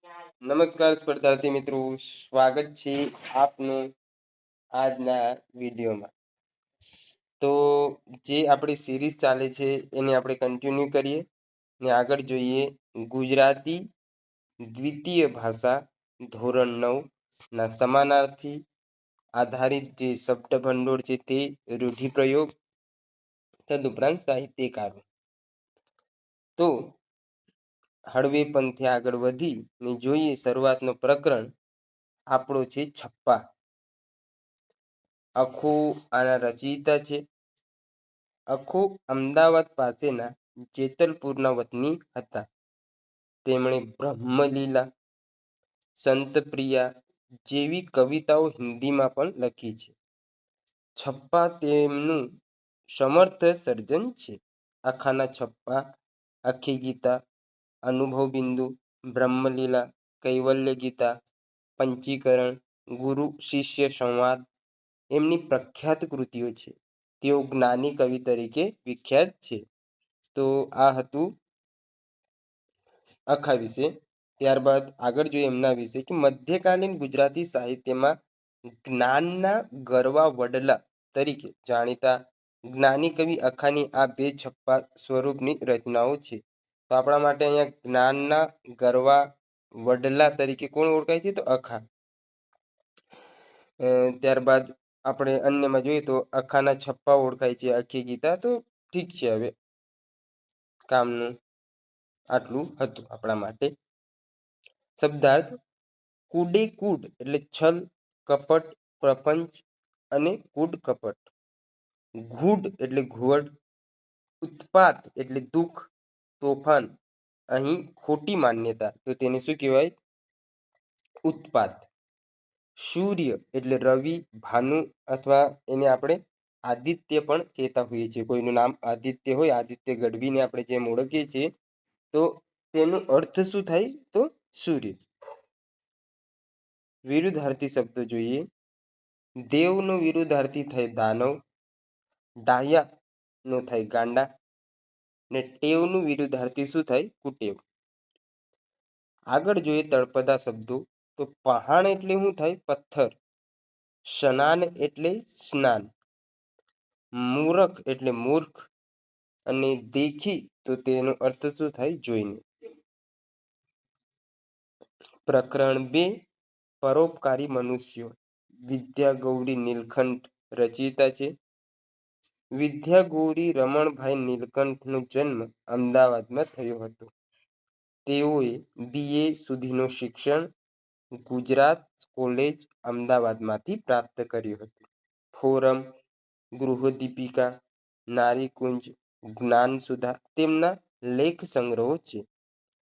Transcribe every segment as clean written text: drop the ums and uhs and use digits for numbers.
નમસ્કાર સ્પર્ધાર્થી મિત્રો, સ્વાગત છે આપનું આજના વિડીયોમાં. તો જે આપણી સિરીઝ ચાલે છે એને આપણે કન્ટિન્યુ કરીએ ને આગળ જોઈએ ગુજરાતી દ્વિતીય ભાષા ધોરણ 9 ના સમાનાર્થી આધારિત જે શબ્દ ભંડોળ છે તે રૂઢિપ્રયોગ તદુપરાંત સાહિત્યકારો. તો હળવે પંથે આગળ વધી ને જોઈએ શરૂઆતનો પ્રકરણ આપણો છે છપ્પા. અખો આના રચયિતા છે. અખો અમદાવાદ પાસેના જેતલપુરના વતની હતા. તેમણે બ્રહ્મલીલા, સંતપ્રિયા જેવી કવિતાઓ હિન્દીમાં પણ લખી છે. છપ્પા તેમનું સમર્થ સર્જન છે. આખાના છપ્પા, આખી ગીતા, અનુભવ બિંદુ, બ્રહ્મલીલા, કૈવલ્ય ગીતા, પંચીકરણ, ગુરુ શિષ્ય સંવાદ એમની પ્રખ્યાત કૃતિઓ છે. તેઓ જ્ઞાની કવિ તરીકે વિખ્યાત છે. તો આ હતું અખા વિશે. ત્યારબાદ આગળ જોઈએ એમના વિશે કે મધ્યકાલીન ગુજરાતી સાહિત્યમાં જ્ઞાનના ગરવા વડલા તરીકે જાણીતા જ્ઞાની કવિ અખાની આ બે છપ્પા સ્વરૂપની રચનાઓ છે. તો આપણા માટે અહીંયા જ્ઞાનના ગરવા વડલા તરીકે કોણ ઓળખાય છે? તો અખા. ત્યારબાદ આપણે અન્યમાં જોઈએ તો અખાના છપ્પા ઓળખાય છે, આખી ગીતા. તો ઠીક છે, હવે કામનું આટલું હતું આપણા માટે. શબ્દાર્થ કુડે કૂડ એટલે છલ, કપટ, પ્રપંચ અને કૂડ કપટ. ઘૂડ એટલે ઘુવડ, ઉત્પાત એટલે દુઃખ, તોફાન. અહીં ખોટી માન્યતા, તો તેને શું કહેવાય? ઉત્પાત. સૂર્ય એટલે રવિ, ભાનુ અથવા એને આપણે આદિત્ય પણ કહેતા હોઈએ છીએ. કોઈનું નામ આદિત્ય હોય, આદિત્ય ગઢવીને આપણે જેમ ઓળખીએ છીએ, તો તેનો અર્થ શું થાય? તો સૂર્ય. વિરુદ્ધાર્થી શબ્દો જોઈએ. દેવનો વિરુદ્ધાર્થી થાય દાનવ, ડાહ્યા નો થાય ગાંડા, ને ટેવનું વિરુદ્ધાર્થી શું થાય? કુટેવ. આગળ જોઈએ તળપદા શબ્દો. તો પહાણ એટલે શું થાય? પથ્થર. સ્નાન એટલે સ્નાન. મૂરખ એટલે મૂર્ખ. અને દેખી, તો તેનો અર્થ શું થાય? જોઈને. પ્રકરણ 2 પરોપકારી મનુષ્યો. વિદ્યાગૌરી નીલકંઠ રચયિતા છે. વિદ્યાગૌરી રમણભાઈ નીલકંઠનો જન્મ અમદાવાદમાં થયો હતો. તેઓએ BA સુધીનું શિક્ષણ ગુજરાત કોલેજ અમદાવાદમાંથી પ્રાપ્ત કર્યું હતું. ફોરમ, ગૃહદીપિકા, નારીકુંજ, જ્ઞાનસુધા તેમના લેખ સંગ્રહો છે.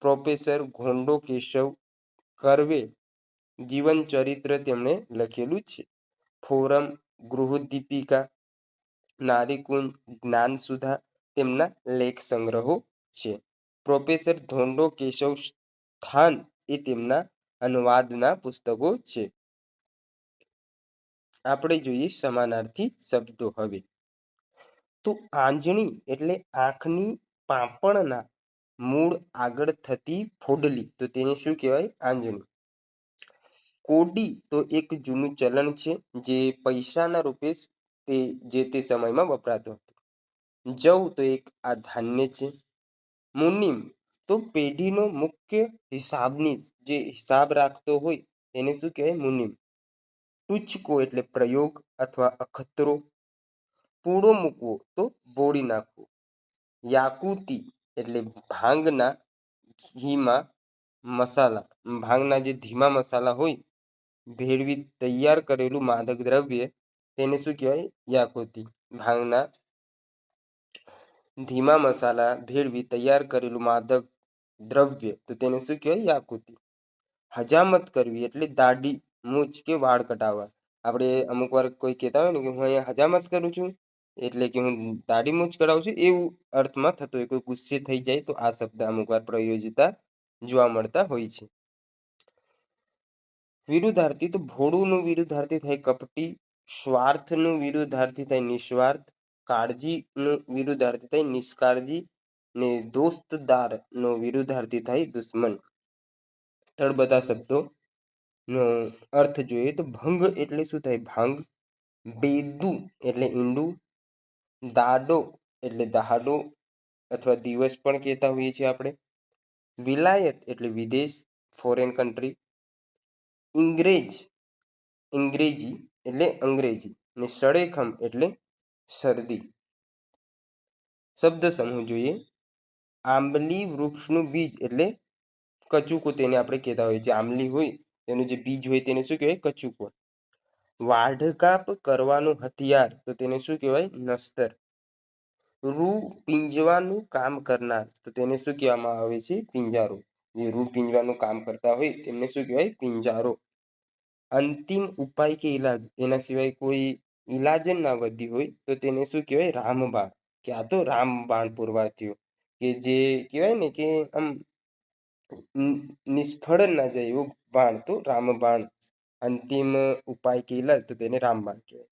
પ્રોફેસર ઘોંડો કેશવ કર્વે જીવન ચરિત્ર તેમણે લખેલું છે. ફોરમ, ગૃહદીપિકા, નારીકુંજ, જ્ઞાનસુધા તેમના લેખ સંગ્રહો છે. પ્રોફેસર ધોંડો કેશવ સ્થાન એ તેમના અનુવાદના પુસ્તકો છે. આપણે જોઈએ સમાનાર્થી શબ્દો હવે. તો આંજણી એટલે આંખની પાંપણના મૂળ આગળ થતી ફોડલી, તો તેને શું કહેવાય? આંજણી. કોડી તો એક જૂનું ચલણ છે જે પૈસાના રૂપે તે સમયમાં વપરાતો હતો. જવ તો એક આ ધાન્ય છે. મુનિમ તો પેઢીનો મુખ્ય હિસાબની જે હિસાબ રાખતો હોય તેને શું કહેવાય? મુનિમ. ટૂચકો એટલે પ્રયોગ અથવા અખતરો. પૂળો મૂકવો તો બોળી નાખવો. યાકુતી એટલે ભાંગના ઘીમાં મસાલા, ભાંગના જે ધીમા મસાલા હોય ભેળવી તૈયાર કરેલું માદક દ્રવ્ય તેને શું કહેવાય? યાકુતી. ભાંગના ધીમા મસાલા ભેળવી તૈયાર કરેલું માદક દ્રવ્ય, તો તેને શું કહેવાય? યાકુતી. હજામત કરવી એટલે દાઢી, મૂછ કે વાળ કટાવવા. આપણે અમુક વાર કોઈ કહેતા હોય ને કે હું અહીંયા હજામત કરું છું, એટલે કે હું દાઢી મૂછ કરાવું છું, એવું અર્થમાં થતો હોય. કોઈ ગુસ્સે થઈ જાય તો આ શબ્દ અમુક વાર પ્રયોજિતા જોવા મળતા હોય છે. વિરુદ્ધાર્થી તો ભોળુંનું વિરુદ્ધાર્થી થાય કપટી, સ્વાર્થનું વિરુદ્ધાર્થી થાય નિસ્વાર્થ, કાળજીનું વિરુદ્ધાર્થી થાય નિષ્કાળજી, ને દોસ્તદારનો વિરુદ્ધાર્થી થાય દુશ્મન. તળબધા શબ્દો નો અર્થ જોઈએ તો ભંગ એટલે શું થાય? ભાંગ. બેદુ એટલે ઈંડું. દાડો એટલે દહાડો અથવા દિવસ પણ કહેતા હોઈએ છીએ આપણે. વિલાયત એટલે વિદેશ, ફોરેન કન્ટ્રી. અંગ્રેજી એટલે અંગ્રેજી ને સળેખમ એટલે શરદી. શબ્દ સમૂહ જોઈએ. આંબલી વૃક્ષનું બીજ એટલે કચુકો તેને આપણે કહેતા હોઈએ છીએ. આંબલી હોય તેનું જે બીજ હોય તેને શું કહેવાય? કચુકો. વાઢકાપ કરવાનું હથિયાર તો તેને શું કહેવાય? નસ્તર. રૂ પીંજવાનું કામ કરનાર તો તેને શું કહેવામાં આવે છે? પિંજારો. જે રૂ પીંજવાનું કામ કરતા હોય તેમને શું કહેવાય? પિંજારો. અંતિમ ઉપાય કે ઈલાજ એના સિવાય કોઈ ઈલાજ જ ના વધી હોય તો તેને શું કહેવાય? રામબાણ. કે આ તો રામબાણ પુરવાર થયો. કે જે કહેવાય ને કે આમ નિષ્ફળ જ ના જાય એવું બાણ તો રામબાણ. અંતિમ ઉપાય કે ઈલાજ તો તેને રામબાણ કહેવાય.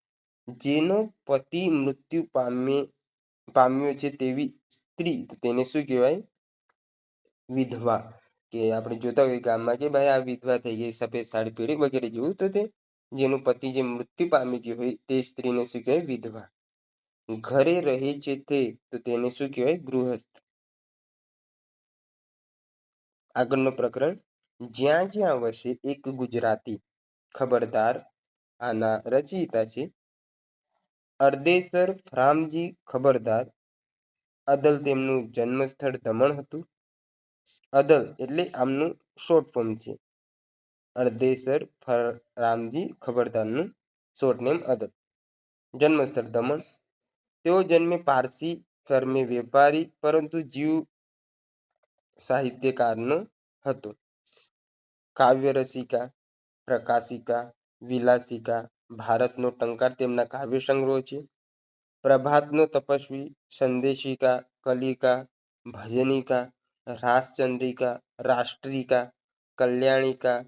જેનો પતિ મૃત્યુ પામ્યો છે તેવી સ્ત્રી તો તેને શું કહેવાય? વિધવા. કે આપણે જોતા હોઈએ ગામમાં કે ભાઈ આ વિધવા થઈ ગઈ, સફેદ સાડી પહેરી વગેરે જેવું, તો તે જેનું પતિ જે મૃત્યુ પામી ગયું હોય તે સ્ત્રીને શું કહેવાય? વિધવા. ઘરે રહે છે તે તો તેને શું કહેવાય? ગૃહસ્થ. આગળનો પ્રકરણ. જ્યાં જ્યાં વસે એક ગુજરાતી. ખબરદાર. આના રચયિતા છે અરદેસર રામજી ખબરદાર. અદલ તેમનું જન્મસ્થળ દમણ હતું. અદલ એટલે આમનું શોર્ટ ફોર્મ છે. અરદેસર રામજી ખબરદારનું શોર્ટ નેમ અદલ. જન્મસ્થળ દમણ. તેઓ જન્મે પારસી, કર્મે વેપારી, પરંતુ જીવ સાહિત્યકારનો હતો. કાવ્ય રસિકા, પ્રકાશિકા, વિલાસિકા, ભારતનો ટંકાર તેમના કાવ્ય સંગ્રહો છે. પ્રભાતનો તપસ્વી, સંદેશિકા, કલિકા, ભજનિકા, રાસચંદ્રિકા, રાષ્ટ્રિકા, કલ્યાણિકા,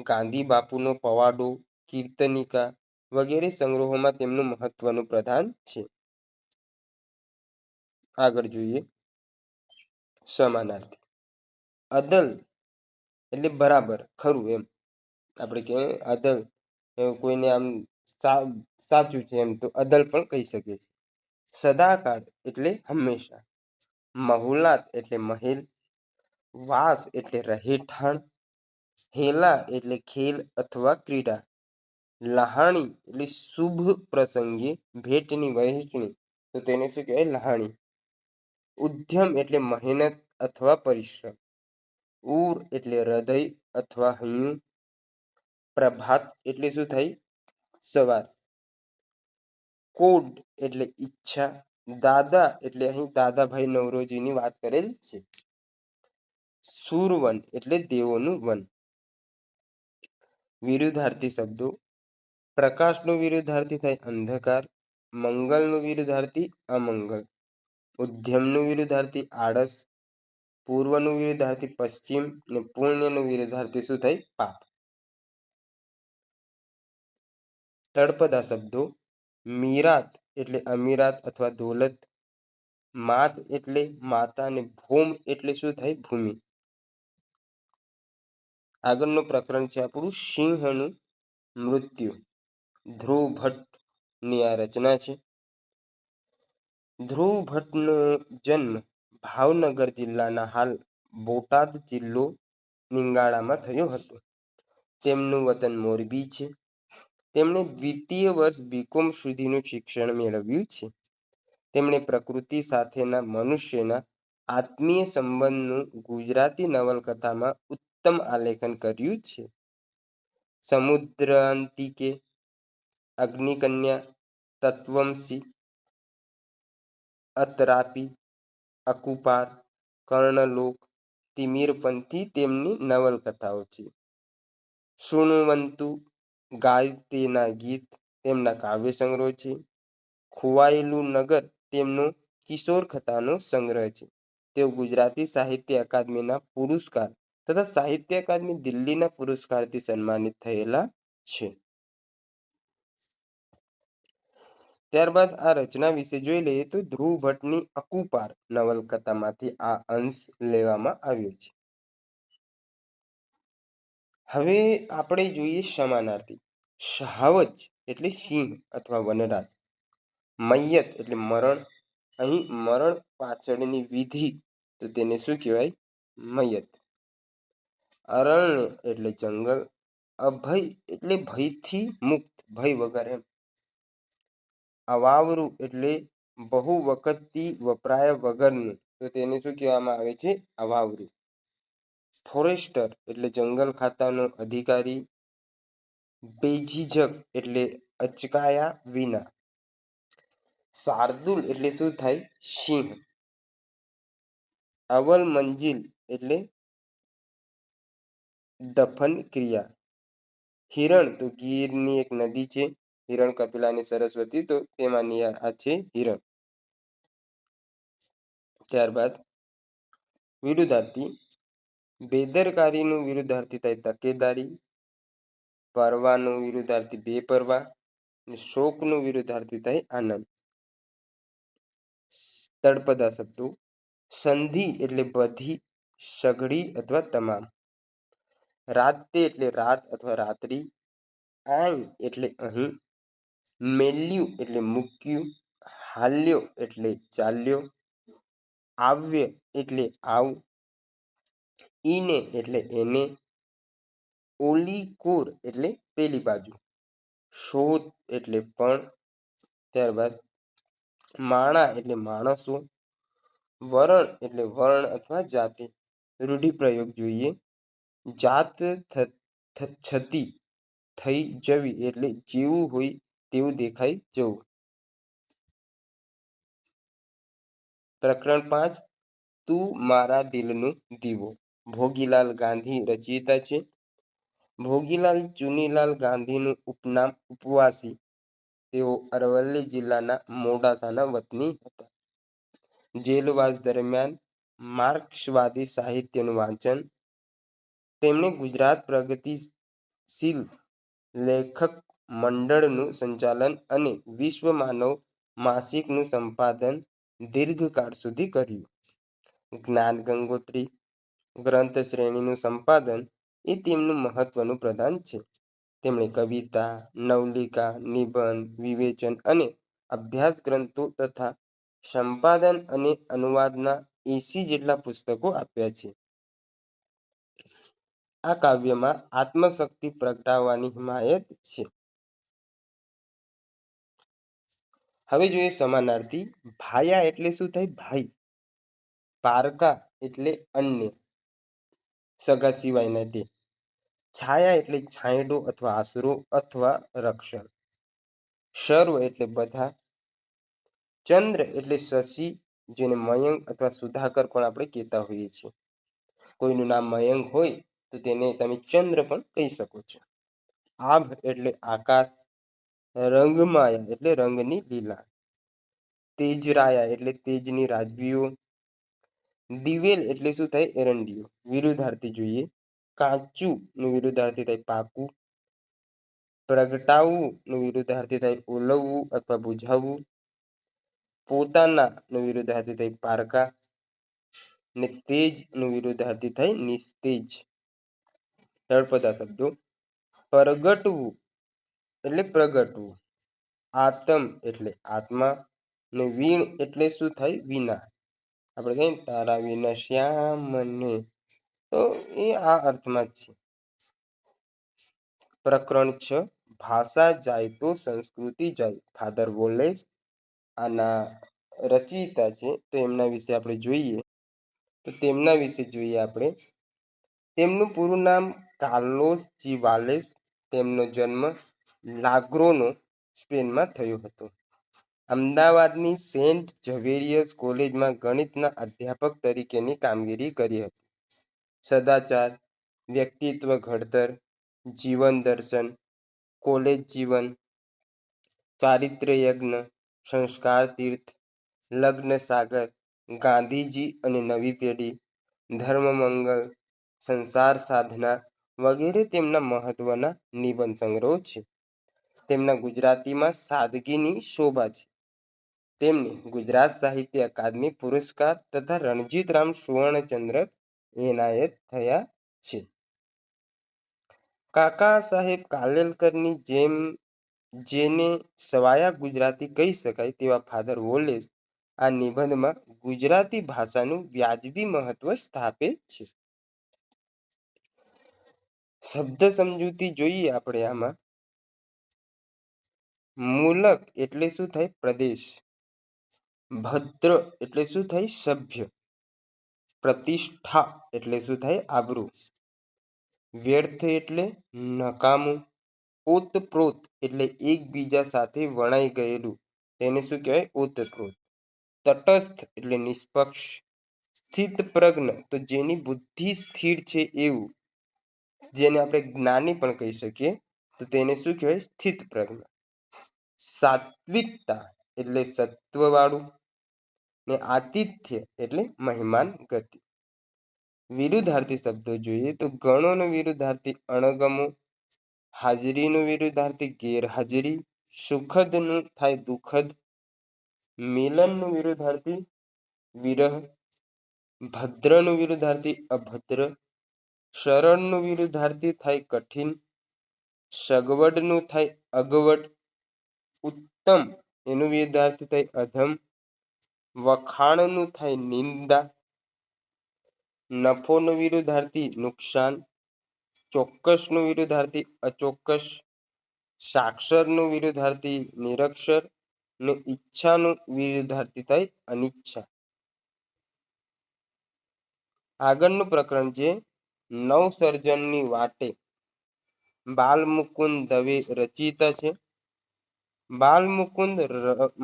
ગાંધી બાપુનો પવાડો, કીર્તનિકા વગેરે સંગ્રહોમાં તેમનું મહત્વનું પ્રદાન છે. આગળ જોઈએ. સમાનાર્થી. અદલ એટલે બરાબર, ખરું એમ. આપણે કહેવાય અદલ કોઈને આમ સાચું છે એમ તો અદલ પણ કહી શકીએ છીએ. સદાકાળ એટલે હંમેશા. મહુલાત એટલે મહેલ. વાસ એટલે રહેઠાણ. હેલા એટલે ખેલ અથવા ક્રીડા. લહાણી એટલે શુભ પ્રસંગે ભેટની વહેંચણી તો તેને શું કહેવાય? લહાણી. ઉદ્યમ એટલે મહેનત અથવા પરિશ્રમ. ઉર એટલે હૃદય અથવા હૈયું. પ્રભાત એટલે શું થાય? સવાર. કોડ એટલે ઈચ્છા. દાદા એટલે અહીં દાદાભાઈ નવરોજીની વાત કરેલ છે. સુરવન એટલે દેવોનું વન. વિરુદ્ધાર્થી શબ્દો. પ્રકાશનો વિરુદ્ધાર્થી થાય અંધકાર. મંગલનું વિરુદ્ધાર્થી અમંગલ. ઉદ્યમનું વિરુદ્ધાર્થી આળસ. પૂર્વનું વિરુદ્ધાર્થી પશ્ચિમ અને પુણ્યનું વિરુદ્ધાર્થી શું થાય? પાપ. તળપદા શબ્દો. મીરાત એટલે અમીરાત અથવા દોલત. માત એટલે માતા અને ભૂમ એટલે શું થાય? ભૂમિ. આગળનું પ્રકરણ છે આપણું સિંહનું મૃત્યુ. ધ્રુવ ભટ્ટની આ રચના છે. ધ્રુવ ભટ્ટનો જન્મ ભાવનગર જિલ્લાના હાલ બોટાદ જિલ્લો નિંગાળામાં થયો હતો. તેમનું વતન મોરબી છે. તેમણે દ્વિતીય વર્ષ બીકોમ સુધીનું શિક્ષણ મેળવ્યું છે. તેમણે પ્રકૃતિ સાથેના મનુષ્યના આત્મીય સંબંધનું ગુજરાતી નવલકથામાં ઉત્તમ આલેખન કર્યું છે. સમુદ્રાંતિકે, અગ્નિકન્યા, તત્વમસી, અત્રાપી, અકુપાર, કર્ણલોક, તિમિરપંથી તેમની નવલકથાઓ છે. શૃણવંતુ, ગાય તેના ગીત તેમના કાવ્ય સંગ્રહ છે. ખોવાયેલું નગર તેમનો કિશોર કથાનો સંગ્રહ છે. તેઓ ગુજરાતી સાહિત્ય અકાદમીના પુરસ્કાર તથા સાહિત્ય અકાદમી દિલ્હીના પુરસ્કારથી સન્માનિત થયેલા છે. ત્યારબાદ આ રચના વિશે જોઈ લઈએ તો ધ્રુવ ભટ્ટની અકુપાર નવલકથામાંથી આ અંશ લેવામાં આવ્યો છે. હવે આપણે જોઈએ સમાનાર્થી. શાહવજ એટલે સિંહ અથવા વનરાજ. મૈયત એટલે મરણ. અહીં મરણ પાછળની વિધિ, તો તેને શું કહેવાય? મૈયત. અરણ્ય એટલે જંગલ. અભય એટલે ભયથી મુક્ત, ભય વગર એમ. અવાવરું એટલે બહુ વખતથી વપરાયા વગરનું, તો તેને શું કહેવામાં આવે છે? અવાવરું. ફોરેસ્ટર એટલે જંગલ ખાતાનો અધિકારી. બેઝિઝક એટલે અચકાયા વિના. શાર્દુલ એટલે શું થાય? સિંહ. અવલ મંજિલ એટલે દફન ક્રિયા. હિરણ તો ગીરની એક નદી છે. હિરણ કપિલા અને સરસ્વતી, તો તેમાંની આ છે હિરણ. ત્યારબાદ વિરુદ્ધાર્થી. બેદરકારીનું વિરુદ્ધાર્થી થાય તકેદારી. પરવાનું વિરુદ્ધાર્થી બેપરવા. અને શોકનું વિરુદ્ધાર્થી થાય આનંદ. તળપદા શબ્દો. સંધિ એટલે બધી, સઘળી અથવા તમામ. રાતે એટલે રાત અથવા રાત્રિ. આઈ એટલે અહીં. મેલ્યું એટલે મૂક્યું. હાલ્યો એટલે ચાલ્યો. આવ્ય એટલે આવ. ઈને એટલે એને. ઓલી કોર એટલે પેલી બાજુ. શોધ એટલે પણ. ત્યારબાદ માણા એટલે માણસો. વરણ એટલે વર્ણ અથવા જાતિ. રૂઢિપ્રયોગ જોઈએ. જાત છતી, થઈ જવી એટલે જેવું હોય તેવું દેખાઈ જવું. પ્રકરણ 5. તું મારા દિલનું દીવો. ભોગીલાલ ગાંધી રચયિતા છે. ભોગીલાલ ચુનીલાલ ગાંધીનું ઉપનામ ઉપવાસી. તેઓ અરવલ્લી જિલ્લાના મોડાસાના વતની હતા. જેલવાસ દરમિયાન માર્ક્સવાદી સાહિત્યનું વાંચન. તેમણે ગુજરાત પ્રગતિશીલ લેખક મંડળનું સંચાલન અને વિશ્વ માનવ માસિકનું સંપાદન દીર્ઘકાળ સુધી કર્યું. જ્ઞાન ગંગોત્રી ગ્રંથ શ્રેણીનું સંપાદન એ તેમનું મહત્વનું પ્રદાન છે. તેમણે કવિતા, નવલિકા, નિબંધ, વિવેચન અને અભ્યાસ ગ્રંથો તથા સંપાદન અને અનુવાદના 80 જેટલા પુસ્તકો આપ્યા છે. આ કાવ્યમાં આત્મશક્તિ પ્રગટાવવાની હિમાયત છે. હવે જોઈએ સમાનાર્થી. ભાયા એટલે શું થાય? ભાઈ. પારકા એટલે અન્ય, સગા સિવાયના તે. છાયા એટલે છાંયડો અથવા આશરો અથવા રક્ષણ. સર્વ એટલે બધા. ચંદ્ર એટલે શશી, જેને મયંક અથવા સુધાકર પણ આપણે કહેતા હોઈએ છીએ. કોઈનું નામ મયંક હોય તો તેને તમે ચંદ્ર પણ કહી શકો છો. આભ એટલે આકાશ. રંગમાયા એટલે રંગની લીલા. તેજરાયા એટલે તેજની રાજવીઓ. દિવેલ એટલે શું થાય? એરંડિયો. વિરુદ્ધાર્થી જોઈએ. કાચું નું વિરુદ્ધાર્થી થાય પાકું. પ્રગટાવવું નું વિરુદ્ધાર્થી થાય ઓલવવું અથવા બુઝાવવું. પોતાના નું વિરુદ્ધાર્થી થાય પારકા. ને તેજ નું વિરુદ્ધાર્થી થાય નિસ્તેજ. તળપદા શબ્દો. પ્રગટવું એટલે પ્રગટવું. આતમ એટલે આત્મા. ને વીણ એટલે શું થાય? વિના. આપણે કહીએ તારા વિના શ્યામ મને, તો એ આ અર્થમાં જ છે. પ્રકરણ 6. ભાષા જાય તો સંસ્કૃતિ જાય. ફાધર વોલેસ આના રચયિતા છે, તો એમના વિશે આપણે જોઈએ. તો તેમના વિશે જોઈએ આપણે. તેમનું પૂરું નામ કાર્લોસ જી વાલેસ. તેમનો જન્મ લાગ્રોનો, સ્પેનમાં થયો હતો. અમદાવાદની સેન્ટ ઝવેરિયસ કોલેજમાં ગણિતના અધ્યાપક તરીકેની કામગીરી કરી હતી. સદાચાર, વ્યક્તિત્વ ઘડતર, જીવન દર્શન, કોલેજ જીવન, ચારિત્ર્ય યજ્ઞ, સંસ્કાર તીર્થ, લગ્ન સાગર, ગાંધીજી અને નવી પેઢી, ધર્મમંગલ, સંસાર સાધના વગેરે તેમના મહત્વના નિબંધ સંગ્રહો છે. તેમના ગુજરાતીમાં સાદગીની શોભા છે. તેમને ગુજરાત સાહિત્ય અકાદમી પુરસ્કાર તથા રણજીતરામ સુવર્ણચંદ્રક એનાયત થયા છે. કાકા સાહેબ કાલેલકરની જેમ જેને સવાયા ગુજરાતી કહી શકાય તેવા ફાધર વોલેસ આ નિબંધમાં ગુજરાતી ભાષાનું વ્યાજબી મહત્વ સ્થાપે છે. શબ્દ સમજૂતી જોઈએ આપણે આમાં. મૂલક એટલે શું થાય? પ્રદેશ. ભદ્ર એટલે શું થાય? સભ્ય. પ્રતિષ્ઠા એટલે શું થાય? આબરૂ. વ્યર્થ એટલે નકામું. ઓતપ્રોત એટલે એકબીજા સાથે વણાઈ ગયેલું, તેને શું કહેવાય? ઓતપ્રોત. તટસ્થ એટલે નિષ્પક્ષ. સ્થિતપ્રજ્ઞ તો જેની બુદ્ધિ સ્થિર છે એવું, જેને આપણે જ્ઞાની પણ કહી શકીએ, તો તેને શું કહેવાય? સ્થિતપ્રજ્ઞ. સાત્વિકતા એટલે સત્વવાળું, ને આતિથ્ય એટલે મહેમાન ગતિ. વિરુદ્ધાર્થી શબ્દો જોઈએ તો ગણોનો વિરુદ્ધાર્થી અણગમો, હાજરીનું વિરુદ્ધાર્થી ગેરહાજરી, સુખદનું થાય દુઃખદ, મિલનનું વિરુદ્ધાર્થી વિરહ, ભદ્રનું વિરુદ્ધાર્થી અભદ્ર, સરળનું વિરુદ્ધાર્થી થાય કઠિન, સગવડનું થાય અગવડ, ઉત્તમ એનું વિરુદ્ધાર્થી થાય અધમ, વખાણનું થાય નિંદા, નફોનું વિરુદ્ધાર્થી નુકસાન, ચોક્કસનું વિરુદ્ધાર્થી અચોક્કસ, સાક્ષરનું વિરુદ્ધાર્થી નિરક્ષર, ને ઈચ્છાનું વિરુદ્ધાર્થી થાય અનિચ્છા. આગળનું પ્રકરણ છે નવસર્જનની વાટે. બાલમુકુંદ દવે રચિત છે. બાલમુકુંદ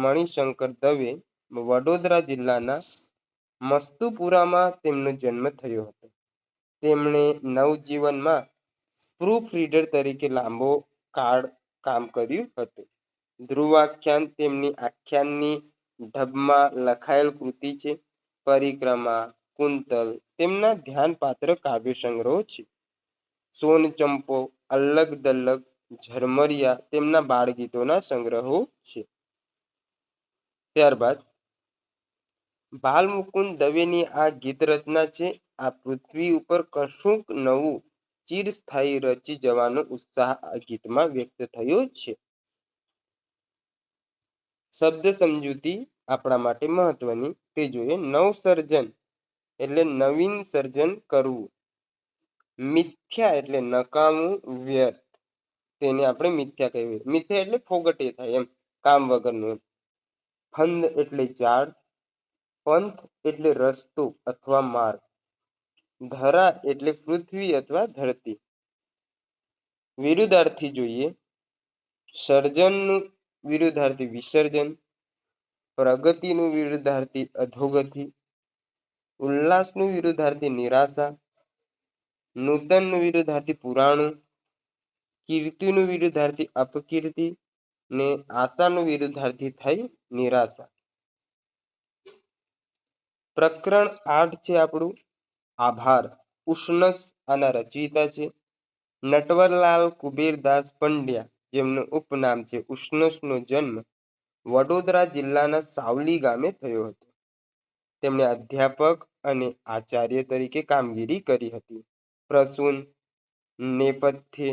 મણિશંકર દવે વડોદરા જિલ્લાના મસ્તુપુરામાં તેમનો જન્મ થયો હતો. તેમણે નવજીવનમાં પ્રૂફ રીડર તરીકે લાંબો કાળ કામ કર્યું હતું. ધ્રુવાખ્યાન તેમની આખ્યાનની ઢબમાં લખાયેલ કૃતિ છે. પરિક્રમા, કુંતલ તેમના ધ્યાનપાત્ર કાવ્ય સંગ્રહો છે. સોનચંપો, અલ્લગ દલ્લગ, ઝરમરિયા તેમના બાળગીતોના સંગ્રહો છે. ત્યારબાદ બાલમુકુંદ દવેની આ ગીત રચના છે. આ પૃથ્વી ઉપર કશુંક નવું ચિરસ્થાયી રચી જવાનો ઉત્સાહ આ ગીતમાં વ્યક્ત થયો છે. શબ્દ સમજૂતી આપણા માટે મહત્વની તે જોઈએ. નવસર્જન એટલે નવીન સર્જન કરવું. મિથ્યા એટલે નકામું, વ્યર્થ, તેને આપણે મિથ્યા કહીએ. મિથ્યા એટલે ફોગટે થાય એમ, કામ વગરનું એમ. ફંદ એટલે ઝાડ. પંથ એટલે રસ્તો અથવા માર્ગ. ધરા એટલે પૃથ્વી અથવા ધરતી. વિરુદ્ધાર્થી જોઈએ. સર્જનનું વિરુદ્ધાર્થી વિસર્જન, પ્રગતિનું વિરુદ્ધાર્થી અધોગતિ, ઉલ્લાસનું વિરુદ્ધાર્થી નિરાશા, નૂતનનું વિરુદ્ધાર્થી પુરાણું, કીર્તિનું વિરુદ્ધાર્થી અપકીર્તિ, ને આશાનું વિરુદ્ધાર્થી થાય નિરાશા. પ્રકરણ 8 છે આપણું આભાર. ઉષ્ણસ આના રચયિતા છે. નટવરલાલ કુબેરદાસ પંડ્યા, જેમનું ઉપનામ છે ઉષ્ણસનો જન્મ વડોદરા જિલ્લાના સાવલી ગામે થયો હતો. તેમણે અધ્યાપક અને આચાર્ય તરીકે કામગીરી કરી હતી. પ્રસૂન, નેપથ્ય,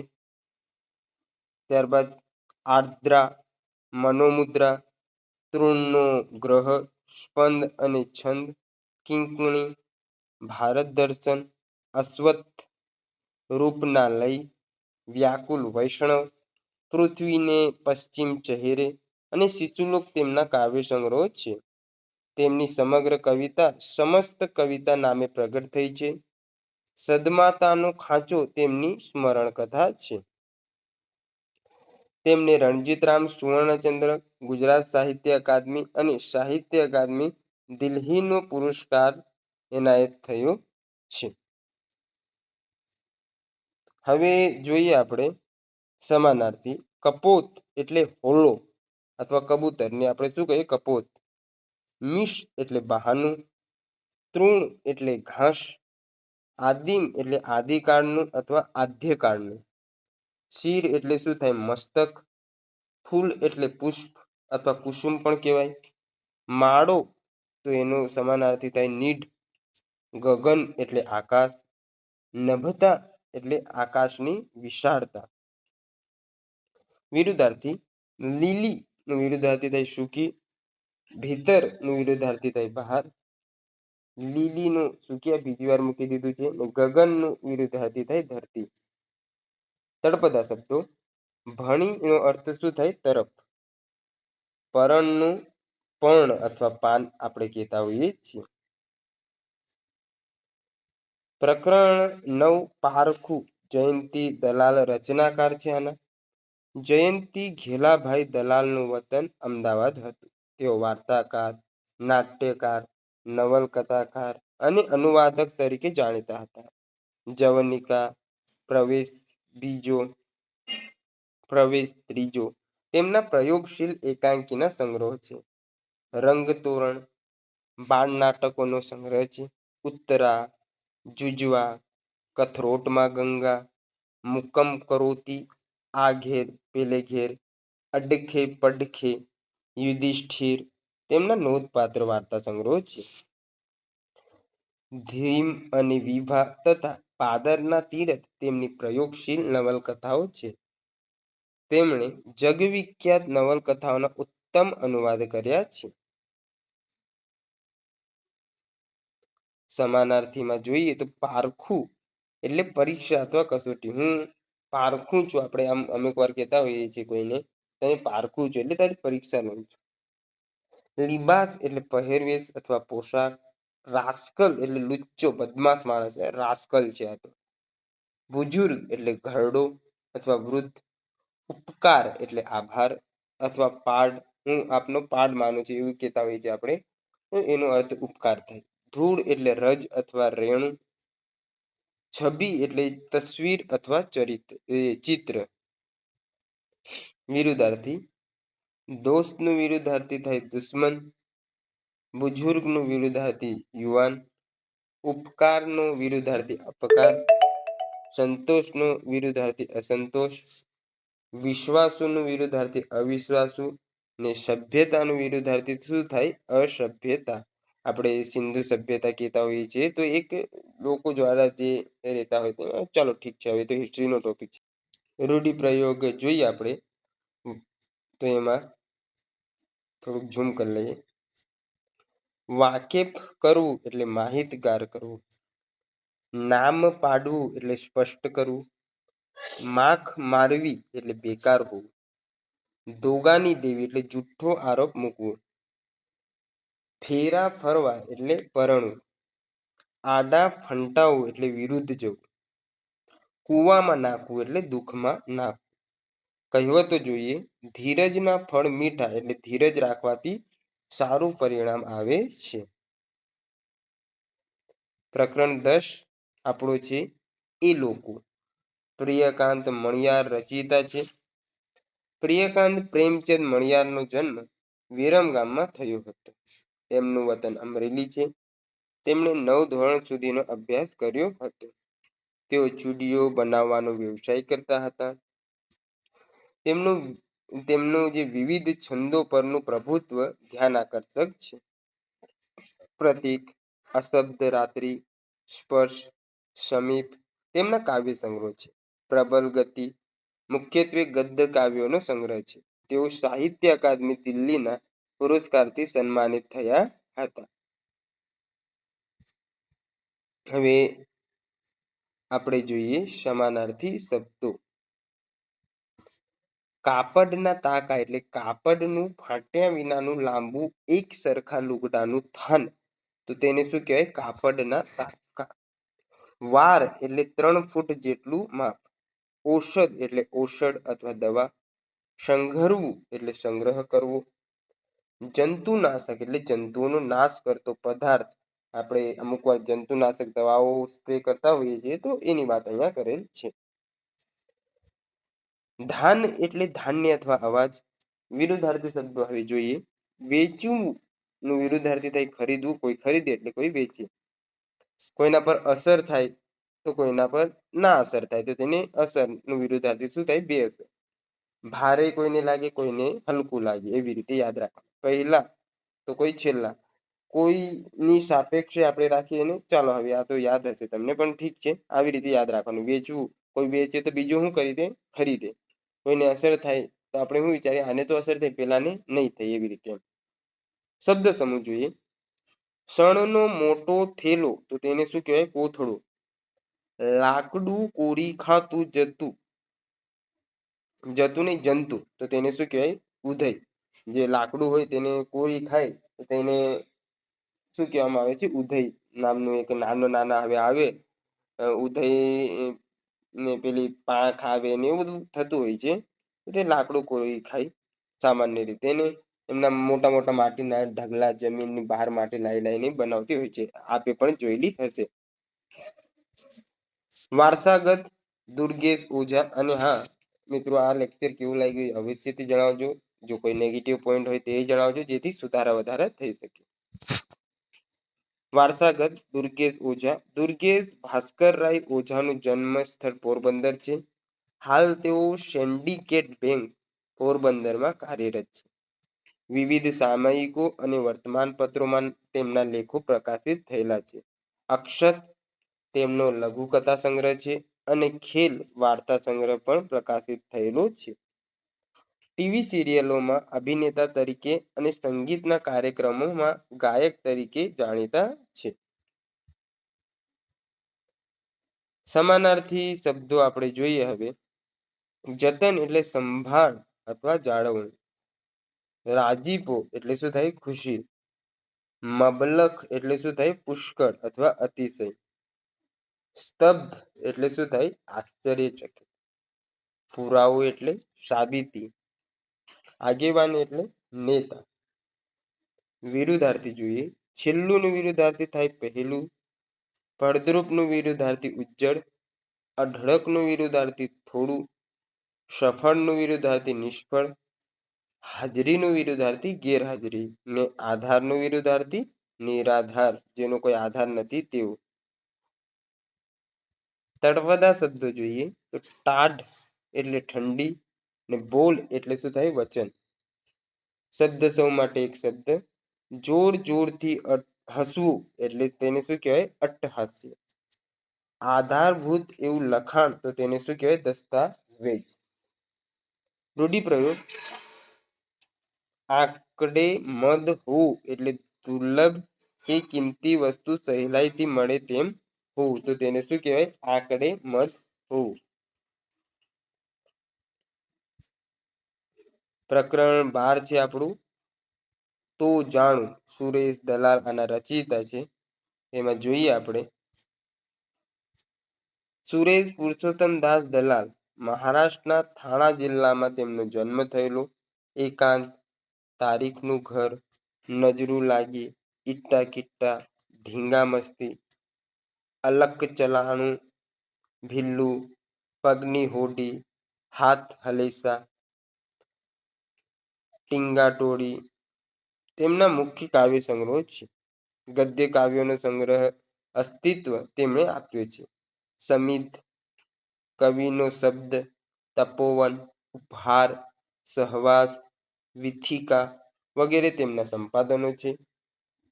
ત્યારબાદ આર્દ્રા, મનોમુદ્રા, તૃણનો ગ્રહ, સ્પંદ અને છંદ, કિંકણી, ભારત દર્શન, અશ્વત્થ, રૂપના લય, વ્યાકુલ વૈષ્ણવ, પૃથ્વીને પશ્ચિમ ચહેરે અને શિશુલોક તેમના કાવ્ય સંગ્રહો છે. તેમની સમગ્ર કવિતા સમસ્ત કવિતા નામે પ્રગટ થઈ છે. સદમાતાનો ખાંચો તેમની સ્મરણ કથા છે. તેમને રણજીતરામ સુવર્ણચંદ્રક, ગુજરાત સાહિત્ય અકાદમી અને સાહિત્ય અકાદમી દિલ્હીનો પુરસ્કાર એનાયત થયો છે. હવે જોઈએ આપણે સમાનાર્થી. કપોત એટલે હોળો અથવા કબૂતરને આપણે શું કહીએ? કપોત. મિશ એટલે બહાનું. તૃણ એટલે ઘાસ. આદિમ એટલે આદિકાળનું અથવા આદ્યકાળનું. શિર એટલે શું થાય? મસ્તક. ફૂલ એટલે પુષ્પ અથવા કુસુમ પણ કહેવાય. માળો તો એનો સમાનાર્થી થાય નીડ. ગગન એટલે આકાશ. નભતા એટલે આકાશની વિશાળતા. વિરુદ્ધાર્થી લીલી નું વિરુદ્ધાર્થી થાય સૂકી. ભીતર નું વિરુદ્ધાર્થી થાય બહાર. લીલીનું સૂક્યા બીજી વાર મૂકી દીધું છે. ગગનનું વિરુદ્ધાર્થી થાય ધરતી. તળપદા શબ્દો. ભણી નો અર્થ શું થાય? તરફ. પરણનું પર્ણ અથવા પાન આપણે કહેતા હોઈએ છીએ. પ્રકરણ 9 પારખું. જયંતી દલાલ રચનાકાર છે. આના જયંતી ઘેલાભાઈ દલાલનું વતન અમદાવાદ હતું. તેઓ વાર્તાકાર, નાટ્યકાર, નવલકથાકાર અને અનુવાદક તરીકે જાણીતા હતા. જવનિકા, પ્રવેશ બીજો, પ્રવેશ ત્રીજો તેમના પ્રયોગશીલ એકાંકીના સંગ્રહ છે. રંગતોરણ બાળ નાટકોનો સંગ્રહ છે. ઉત્તરા, જુજવા, કથરોટમાં ગંગા, મુકમ કરોતી, આ ઘેર પેલે ઘેર, અડખે પડખે, યુધિષ્ઠિર તેમના નોંધપાત્ર વાર્તા સંગ્રહો છે. ધીમ અને વિભા તથા પાદરના તીરથ તેમની પ્રયોગશીલ નવલકથાઓ છે. તેમણે જગવિખ્યાત નવલકથાઓના ઉત્તમ અનુવાદ કર્યા છે. સમાનાર્થીમાં જોઈએ તો પારખું એટલે પરીક્ષા અથવા કસોટી. હું પારખું છું. આપણે આમ અમુક વાર કહેતા હોઈએ છીએ કોઈને, તમે પારખું છું એટલે તારી પરીક્ષા લઉં છું. લિબાસ એટલે પહેરવેશ અથવા પોશાક. રાસ્કલ એટલે લુચ્ચો, બદમાશ માણસ, રાસ્કલ છે આ તો. બુજુર્ગ એટલે ઘરડો અથવા વૃદ્ધ. ઉપકાર એટલે આભાર અથવા પાડ. હું આપનો પાડ માનું છું એવું કહેતા હોઈએ છીએ આપણે, તો એનો અર્થ ઉપકાર થાય. ધૂળ એટલે રજ અથવા રેણુ. છબી એટલે તસવીર અથવા ચિત્ર. વિરુદ્ધાર્થી દોસ્તનું વિરુદ્ધાર્થી થાય દુશ્મન. બુજુર્ગનું વિરુદ્ધાર્થી યુવાન. ઉપકારનો વિરુદ્ધાર્થી અપકાર. સંતોષનો વિરુદ્ધાર્થી અસંતોષ. વિશ્વાસુનું વિરુદ્ધાર્થી અવિશ્વાસુ. ને સભ્યતાનું વિરુદ્ધાર્થી શું થાય? અસભ્યતા. આપણે સિંધુ સભ્યતા કહેતા હોઈએ છીએ, તો એક લોકો દ્વારા જે રહેતા હોય તો ચાલો ઠીક છે, હવે તો હિસ્ટ્રીનો ટોપિક છે. રૂઢિપ્રયોગ જોઈએ આપણે, તો એમાં થોડુંક ઝૂમ કરી લઈએ. વાકેફ કરવું એટલે માહિતગાર કરવું. નામ પાડવું એટલે સ્પષ્ટ કરવું. માખ મારવી એટલે બેકાર હોવું. દોગાની દેવી એટલે જુઠ્ઠો આરોપ મૂકવો. ફેરા ફરવા એટલે પરણવું. આડા ફંટાવું એટલે વિરુદ્ધ જવું. કૂવામાં નાખવું એટલે દુઃખમાં નાખવું. કહેવતો જોઈએ. ધીરજના ફળ મીઠા એટલે ધીરજ રાખવાથી સારું પરિણામ આવે છે. પ્રકરણ 10 આપણો છે એ લોકો. પ્રિયકાંત મણિયાર રચયિતા છે. પ્રિયકાંત પ્રેમચંદ મણિયારનો જન્મ વિરમગામમાં થયો હતો. તેમનું વતન અમરેલી છે. તેમણે 9 ધોરણ સુધીનો અભ્યાસ કર્યો હતો. તેઓ ચૂડીઓ બનાવવાનો વ્યવસાય કરતા હતા. તેમનું જે વિવિધ છંદો પરનું પ્રભુત્વ ધ્યાન આકર્ષક છે. પ્રતીક, અશબ્દ રાત્રિ, સ્પર્શ, સમીપ તેમના કાવ્ય સંગ્રહો છે. પ્રબલ ગતિ મુખ્યત્વે ગદ્ય કાવ્યોનો સંગ્રહ છે. તેઓ સાહિત્ય અકાદમી દિલ્હીના પુરસ્કારથી સન્માનિત થયા હતા. હવે આપણે જોઈએ સમાનાર્થી શબ્દો. કાપડના તાકા એટલે કાપડનું ફાટ્યા વિનાનું લાંબુ એક સરખા લુગડાનું થાન, તો તેને શું કહેવાય? કાપડના તાકા. વાર એટલે 3 ફૂટ જેટલું માપ. ઔષધ એટલે ઔષધ અથવા દવા. સંઘરવું એટલે સંગ્રહ કરવો. જંતુનાશક એટલે જંતુઓનો નાશ કરતો પદાર્થ. આપણે અમુક વાર જંતુનાશક દવાઓ સ્પ્રે કરતા હોઈએ છીએ, તો એની વાત અહીંયા કરેલ છે. ધાન એટલે ધાન્ય અથવા અવાજ. વિરુદ્ધાર્થી શબ્દો હવે જોઈએ. વેચવું નું વિરુદ્ધાર્થી થાય ખરીદવું. કોઈ ખરીદે એટલે કોઈ વેચે. કોઈના પર અસર થાય તો કોઈના પર ના અસર થાય, તો તેને અસરનું વિરુદ્ધાર્થી શું થાય? બેઅસર. ભારે કોઈને લાગે, કોઈને હલકું લાગે, એવી રીતે યાદ રાખો. પહેલા તો કોઈ છેલ્લા. કોઈની સાપેક્ષે આપણે રાખીએ એને, ચાલો હવે આ તો યાદ હશે તમને, પણ ઠીક છે, આવી રીતે યાદ રાખવાનું. વેચવું, કોઈ વેચે તો બીજું શું કરી દે? ખરીદે. કોઈને અસર થાય તો આપણે શું વિચારીએ? આને તો અસર થઈ, પેલાને નહીં થઈ. એવી રીતે શબ્દ સમૂહ જોઈએ. શણનો મોટો થેલો, તો તેને શું કહેવાય? કોથળો. લાકડું કોરી ખાતું જતું, જતું નહીં જંતુ, તો તેને શું કહેવાય? ઉધઈ. જે લાકડું હોય તેને કોરી ખાય તો તેને શું કહેવામાં આવે છે? ઉધઈ નામનું એક નાના હવે આવે ઉધઈ ને પેલી પાંખ આવે ને એવું બધું થતું હોય છે. તે લાકડું કોરી ખાય સામાન્ય રીતે. ને એમના મોટા મોટા માટીના ઢગલા જમીનની બહાર માટી લાઈને બનાવતી હોય છે. આપે પણ જોયેલી હશે. વારસાગત, દુર્ગેશ ઓઝા. અને હા મિત્રો, આ લેક્ચર કેવું લાગ્યું અવશ્યથી જણાવજો. જો કોઈ નેગેટિવ પોઈન્ટ હોય તે જણાવજો, જેથી સુધારા વધારા થઈ શકે. વારસાગત, દુર્ગેશ ઓઝા. દુર્ગેશ ભાસ્કરરાય ઓઝાનું જન્મ સ્થળ પોરબંદર છે. હાલ તેઓ સિન્ડિકેટ બેંક પોરબંદરમાં કાર્યરત છે. વિવિધ સામયિકો અને વર્તમાનપત્રોમાં તેમના લેખો પ્રકાશિત થયેલા છે. અક્ષત તેમનો લઘુકથા સંગ્રહ છે. અને ખેલ વાર્તા સંગ્રહ પણ પ્રકાશિત થયેલો છે. ટીવી સિરિયલોમાં અભિનેતા તરીકે અને સંગીતના કાર્યક્રમોમાં ગાયક તરીકે જાણીતા છે. સમાનાર્થી શબ્દો આપણે જોઈએ હવે. જતન એટલે સંભાળ અથવા જાળવણી. રાજીપો એટલે શું થાય? ખુશી. મબલખ એટલે શું થાય? પુષ્કળ અથવા અતિશય. સ્તબ્ધ એટલે શું થાય? આશ્ચર્યચકિત. પુરાવો એટલે સાબિતી. આગેવાન એટલે નેતા. વિરુદ્ધાર્થી જોઈએ. છેલ્લુંનું વિરુદ્ધાર્થી થાય પહેલું. ફળદ્રુપનું વિરુદ્ધાર્થી ઉજ્જડ. અઢળકનું વિરુદ્ધાર્થી થોડું. સફળનું વિરુદ્ધાર્થી નિષ્ફળ. હાજરીનું વિરુદ્ધાર્થી ગેરહાજરી. ને આધારનું વિરુદ્ધાર્થી નિરાધાર, જેનો કોઈ આધાર નથી તેવું. તળપદા શબ્દો જોઈએ તો ટાઢ એટલે ઠંડી, ને બોલ એટલે શું થાય? વચન. શબ્દ સૌ માટે એક શબ્દ. જોર જોરથી હસવું એટલે તેને શું કહેવાય? અટ્ટહાસ્ય. આધારભૂત એવું લખાણ, તો તેને શું કહેવાય? દસ્તાવેજ. રૂઢિપ્રયોગ. આંકડે મદ હોવું એટલે દુર્લભ કે કિંમતી વસ્તુ સહેલાઈથી મળે તેમ હોવું, તો તેને શું કહેવાય? આંકડે મદ હોવું. પ્રકરણ 12 છે આપણું. તો જાણું. સુરેશ દલાલ આના રચયિતા છે. એમાં જોઈએ આપણે. સુરેશ પુરુષોત્તમદાસ દલાલ મહારાષ્ટ્રના થાણા જિલ્લામાં તેમનો જન્મ થયેલો. એકાંત, તારીખનું ઘર, નજરું લાગી, ઇટ્ટા કિટ્ટા, ધીંગા મસ્તી, અલક ચલાણું, ભીલ્લું, પગની હોડી, હાથ હલેસા, ટીંગાટોળી તેમના મુખ્ય કાવ્ય સંગ્રહો છે. ગદ્ય કાવ્યોનો સંગ્રહ અસ્તિત્વ તેમણે આપ્યો છે. સમિત, કવિનો શબ્દ, તપોવન, ઉપહાર, સહવાસ, વિથિકા વગેરે તેમના સંપાદનો છે.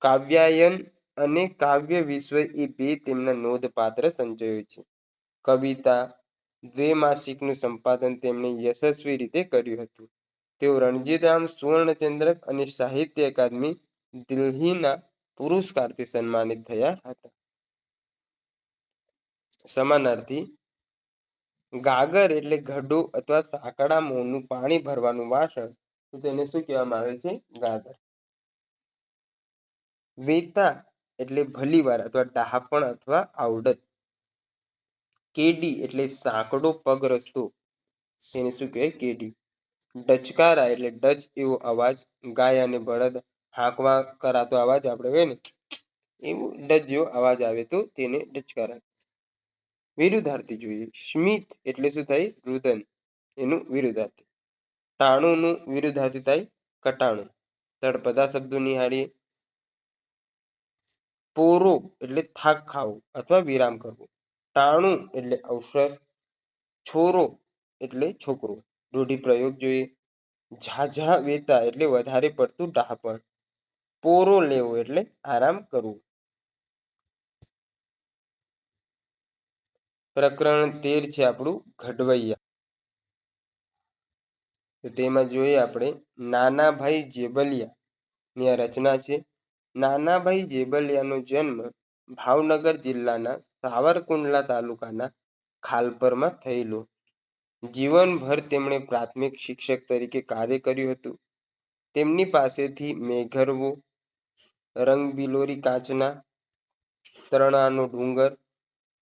કાવ્યાયન અને કાવ્ય વિશ્વ એ બે તેમના નોંધપાત્ર સંચયો છે. કવિતા દ્વૈમાસિકનું સંપાદન તેમણે યશસ્વી રીતે કર્યું હતું. તેઓ રણજીતરામ સુવર્ણચંદ્રક અને સાહિત્ય અકાદમી દિલ્હીના પુરસ્કારથી સન્માનિત થયા હતા. સમાનાર્થી. ગાગર એટલે ઘડો અથવા સાંકડા મોંનું પાણી ભરવાનું વાસણ, તો તેને શું કહેવામાં આવે છે? ગાગર. વેતા એટલે ભલીવાર અથવા ડહાપણ અથવા આવડત. કેડી એટલે સાંકડો પગ રસ્તો, તેને શું કહેવાય? કેડી. ડચકારા એટલે ડચ એવો અવાજ. ગાય અને બળદ હાંકવા કરાતો અવાજ આપણે કહીએ ને, એવું ડચ જેવો અવાજ આવે તો તેને ડચકારા. વિરુદ્ધાર્થી જોઈએ. સ્મિત એટલે શું થાય? રુદન, એનું વિરુદ્ધાર્થી. ટાણુંનું વિરુદ્ધાર્થી થાય કટાણું. તળપદા શબ્દો નિહાળીએ. પોરો એટલે થાક ખાવો અથવા વિરામ કરવો. ટાણું એટલે અવસર. છોરો એટલે છોકરો. રૂઢિપ્રયોગ જોઈએ. ઝાઝા વેતા એટલે વધારે પડતું ડહાપણ. પોરો લેવો એટલે આરામ કરવો. પ્રકરણ 13 છે આપણું ઘડવૈયા. તો તેમાં જોઈએ આપણે નાનાભાઈ જેબલિયા ની આ રચના છે. નાનાભાઈ જેબલિયાનો જન્મ ભાવનગર જિલ્લાના સાવરકુંડલા તાલુકાના ખાલપરમાં થયેલો. જીવનભર તેમણે પ્રાથમિક શિક્ષક તરીકે કાર્ય કર્યું હતું. તેમની પાસેથી મેઘરવો, રંગબિલોરી કાચના, તરણાનો ડુંગર,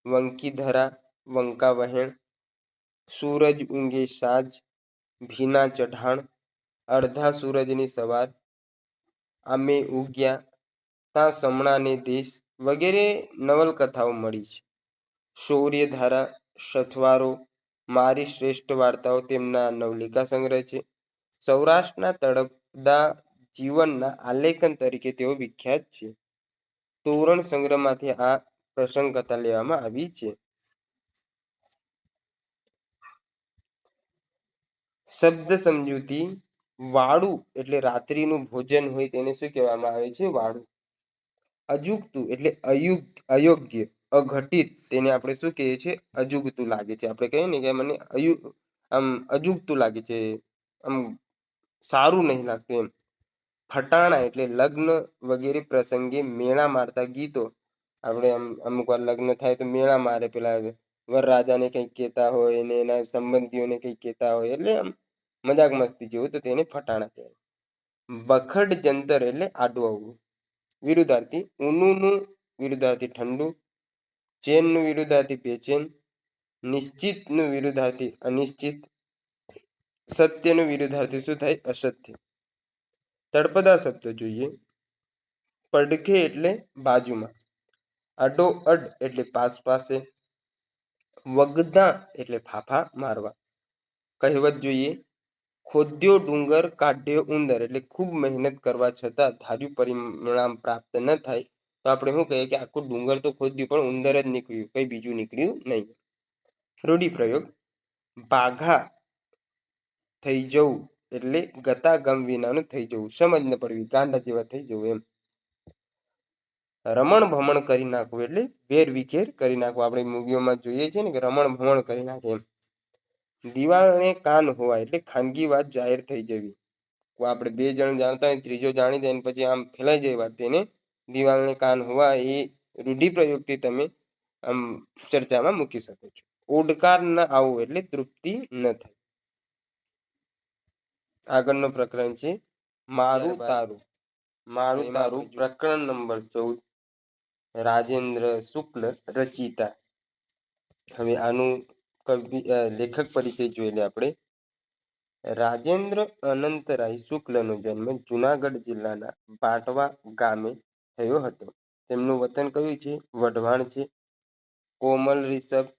વંકીધરા, વંકાવહેણ, સૂરજ ઊંગે સાજ, ભીના ચઢાણ, અડધા સૂરજની સવાર, આમે ઉગ્યા, તા સમણાને દેશ વગેરે નવલકથાઓ મળી છે. શૌર્યધારા, સથવારો, મારી શ્રેષ્ઠ વાર્તાઓ તેમના નવલિકા સંગ્રહ છે. સૌરાષ્ટ્રના તળપદા જીવનના આલેખન તરીકે તેઓ વિખ્યાત છે. તોરણ સંગ્રહમાંથી આ પ્રસંગ કથા લેવામાં આવી છે. શબ્દ સમજૂતી. વાળું એટલે રાત્રિનું ભોજન હોય તેને શું કહેવામાં આવે છે? વાળું. અજુગતું એટલે અયોગ્ય, અઘટિત, તેને આપણે શું કહીએ છીએ? અજુગતું લાગે છે. આપણે કહીએ ને કે મને આમ અજુગતું લાગે છે, આમ સારું નહીં લાગતું એમ. ફટાણા એટલે લગ્ન વગેરે પ્રસંગે મેળા મારતા ગીતો. આપણે આમ અમુક વાર લગ્ન થાય તો મેળા મારે, પેલા વરરાજાને કંઈક કહેતા હોય ને એના સંબંધીઓને કંઈક કહેતા હોય, એટલે આમ મજાક મસ્તી જેવું, તો તેને ફટાણા કહેવાય. બખડ જંતર એટલે આડું આવવું. વિરુદ્ધાર્થી. ઊનુંનું વિરુદ્ધાર્થી ઠંડુ, ચેનનું વિરુદ્ધાર્થી બેચેન, નિશ્ચિતનું વિરુદ્ધાર્થી અનિશ્ચિત, સત્યનું વિરુદ્ધાર્થી શું થાય? અસત્ય. તળપદા શબ્દ જોઈએ. પડખે એટલે બાજુમાં, અડોઅડ એટલે પાસ પાસે, વગદા એટલે ફાફા મારવા. કહેવત જોઈએ. ખોદ્યો ડુંગર કાઢ્યો ઉંદર, એટલે ખૂબ મહેનત કરવા છતાં ધાર્યું પરિણામ પ્રાપ્ત ન થાય તો આપણે શું કહીએ કે આખું ડુંગર તો ખોદ્યું પણ ઉંદર જ નીકળ્યું, કઈ બીજું નીકળ્યું નહીં. રૂઢિપ્રયોગ. બાઘા થઈ જવું એટલે ગતાગમ વિનાનું થઈ જવું, સમજ ન પડવી, ગાંડા જેવા થઈ જવું એમ. રમણ ભમણ કરી નાખવું એટલે વેર વિખેર કરી નાખવું. આપણે મૂવીઓમાં જોઈએ છીએ ને કે રમણ ભમણ કરી નાખે એમ. દિવાળને કાન હોવા એટલે ખાનગી વાત જાહેર થઈ જવી. આપણે બે જણ જાણતા હોય, ત્રીજો જાણી જાય પછી આમ ફેલાઈ જાય વાત, તેને દિવાળને કાન હોવા એ રૂઢિપ્રયોગથી તમે આમ ચર્ચામાં મૂકી શકો છો. ઓડકાર ન આવવું એટલે તૃપ્તિ ન થાય. આગળનો પ્રકરણ છે મારું તારું. મારું તારું પ્રકરણ નંબર 14. રાજેન્દ્ર શુક્લ રચિતા. હવે આનું લેખક પરિચય જોઈ લે આપણે. રાજેન્દ્ર અનંતરાય શુક્લનો જન્મ જુનાગઢ જિલ્લાના બાટવા ગામે થયો હતો. તેમનું વતન કયું છે? વઢવાણ છે. કોમલ રિષભ,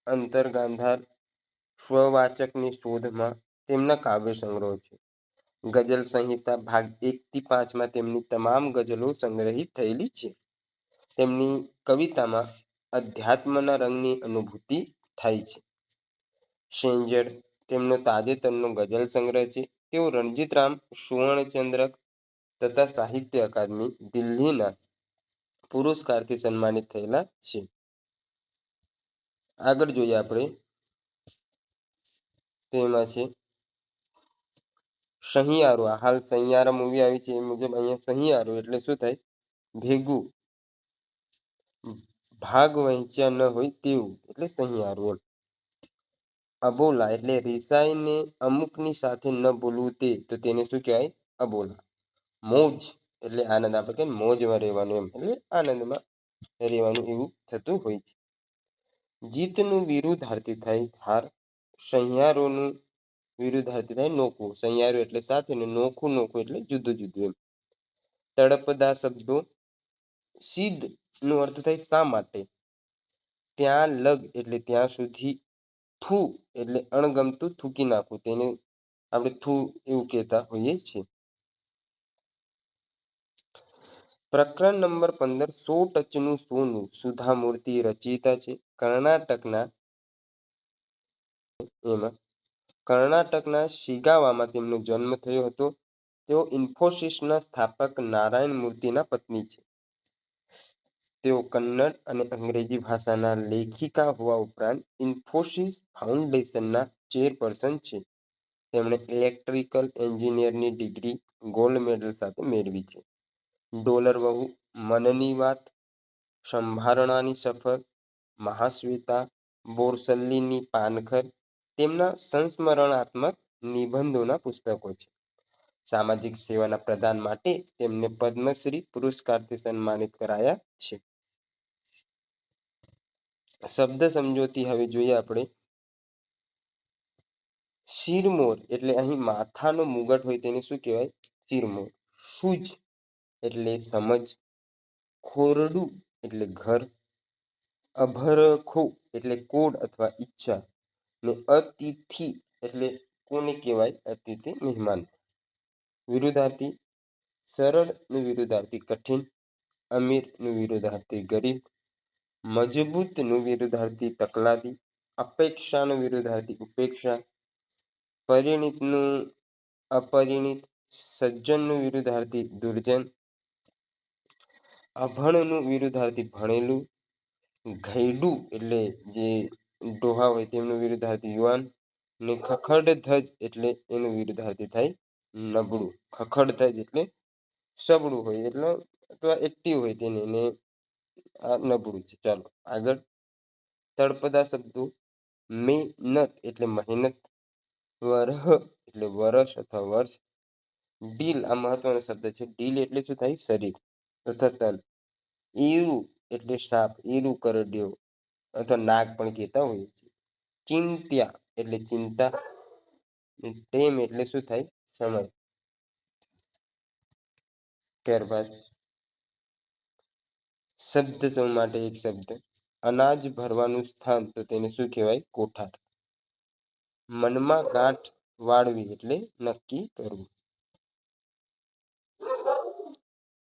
અંતરગાંધાર, સ્વવાચકની શોધમાં તેમના કાવ્ય સંગ્રહો છે. ગઝલ સંહિતા ભાગ 1 થી 5 તેમની તમામ ગઝલો સંગ્રહિત થયેલી છે. તેમની કવિતામાં અધ્યાત્મના રંગની અનુભૂતિ થાય છે. શેંજર તેમનો તાજેતરનો ગઝલ સંગ્રહ છે. તેઓ રણજીતરામ સુવર્ણચંદ્રક તથા સાહિત્ય અકાદમી દિલ્હીના પુરસ્કારથી સન્માનિત થયેલા છે. આગળ જોઈએ આપણે. તેમાં છે સહિયારો. હાલ સહિયારા મૂવી આવી છે એ મુજબ અહીંયા સહિયારો એટલે શું થાય? ભેગું, ભાગ વહેંચ્યા ન હોય તેવું એટલે સહિયારું. અબોલા એટલે રિસાઈને અમુકની સાથે ન બોલવું તે, તો તેને શું કહેવાય? અબોલા. મોજ એટલે આનંદ. આપણે કે મોજમાં રહેવાનું એમ, એટલે આનંદમાં રહેવાનું એવું થતું હોય છે. જીતનું વિરુદ્ધાર્થી થાય હાર. સહિયારોનું વિરુદ્ધાર્થી થાય નોખું. સહિયારો એટલે સાથે ને નોખું એટલે જુદું જુદું એમ. તળપદા શબ્દો. સિદ્ધ નો અર્થ થાય શા માટે. ત્યાં લગ એટલે ત્યાં સુધી. થૂ એટલે અણગમતું, થૂકી નાખવું, તેને આપણે થૂ એવું કહેતા હોઈએ છીએ. પ્રકરણ નંબર 15. 100 ટચનું સોનું. સુધામૂર્તિ રચયિતા છે. કર્ણાટકના શિગાવામાં તેમનો જન્મ થયો હતો. તેઓ ઇન્ફોસિસના સ્થાપક નારાયણ મૂર્તિના પત્ની છે. તેઓ કન્નડ અને અંગ્રેજી ભાષાના લેખિકા હોવા ઉપરાંત ઇન્ફોસિસ ફાઉન્ડેશનના ચેરપર્સન છે. તેમણે ઇલેક્ટ્રિકલ એન્જિનિયરની ડિગ્રી ગોલ્ડ મેડલ સાથે મેળવી છે. ડોલર વહુ, મનની વાત, સંભારણાની સફર, મહાશ્વેતા, બોરસલ્લીની પાનખર તેમના સંસ્મરણાત્મક નિબંધોના પુસ્તકો છે. સામાજિક સેવાના પ્રદાન માટે તેમને પદ્મશ્રી પુરસ્કારથી સન્માનિત કરાયા છે. શબ્દ સમજૂતી હવે જોઈએ આપણે. શિરમોર એટલે અહીં માથાનો મુગટ હોય તેને શું કહેવાય? શિરમોર. સૂઝ એટલે સમજ. ખોરડું એટલે ઘર. અભરખો એટલે કોડ અથવા ઈચ્છા. ને અતિથિ એટલે કોને કહેવાય? અતિથિ, મહેમાન. વિરુદ્ધાર્થી. સરળનું વિરુદ્ધાર્થી કઠિન. અમીરનું વિરુદ્ધાર્થી ગરીબ. મજબૂતનું વિરુદ્ધાર્થી તકલાદી. અપેક્ષાનું વિરુદ્ધાર્થી ઉપેક્ષા. પરિણીતનું અપરિણીત. સજ્જનનું વિરુદ્ધાર્થી દુર્જન. અભણનું વિરુદ્ધાર્થી ભણેલું. ઘૈડું એટલે જે ડોહા હોય તેમનું વિરુદ્ધાર્થી યુવાન. ને ખખડધજ એટલે એનું વિરુદ્ધાર્થી થાય નબળું. ખખડધજ એટલે સબળું હોય એટલે અથવા એક્ટિવ હોય તેને ને આ નબળું છે. ચાલો આગળ. તળપદા શબ્દો. મહેનત એટલે મહેનત. વરહ એટલે વર્ષ અથવા વર્ષ. ડીલ આ મહત્વનો શબ્દ છે. ડીલ એટલે શું થાય? શરીર તથા તન. ઈરુ એટલે સાપ, ઈરુ કરડ્યો અથવા નાગ પણ કહેતા હોય છે. ચિંત્યા એટલે ચિંતા. ટેમ એટલે શું થાય? સમય. ત્યારબાદ શબ્દ સમ માટે એક શબ્દ. અનાજ ભરવાનું સ્થાન તો તેને શું કહેવાય? કોઠાર. મનમાં ગાંઠ વાળવી એટલે નક્કી કરવું.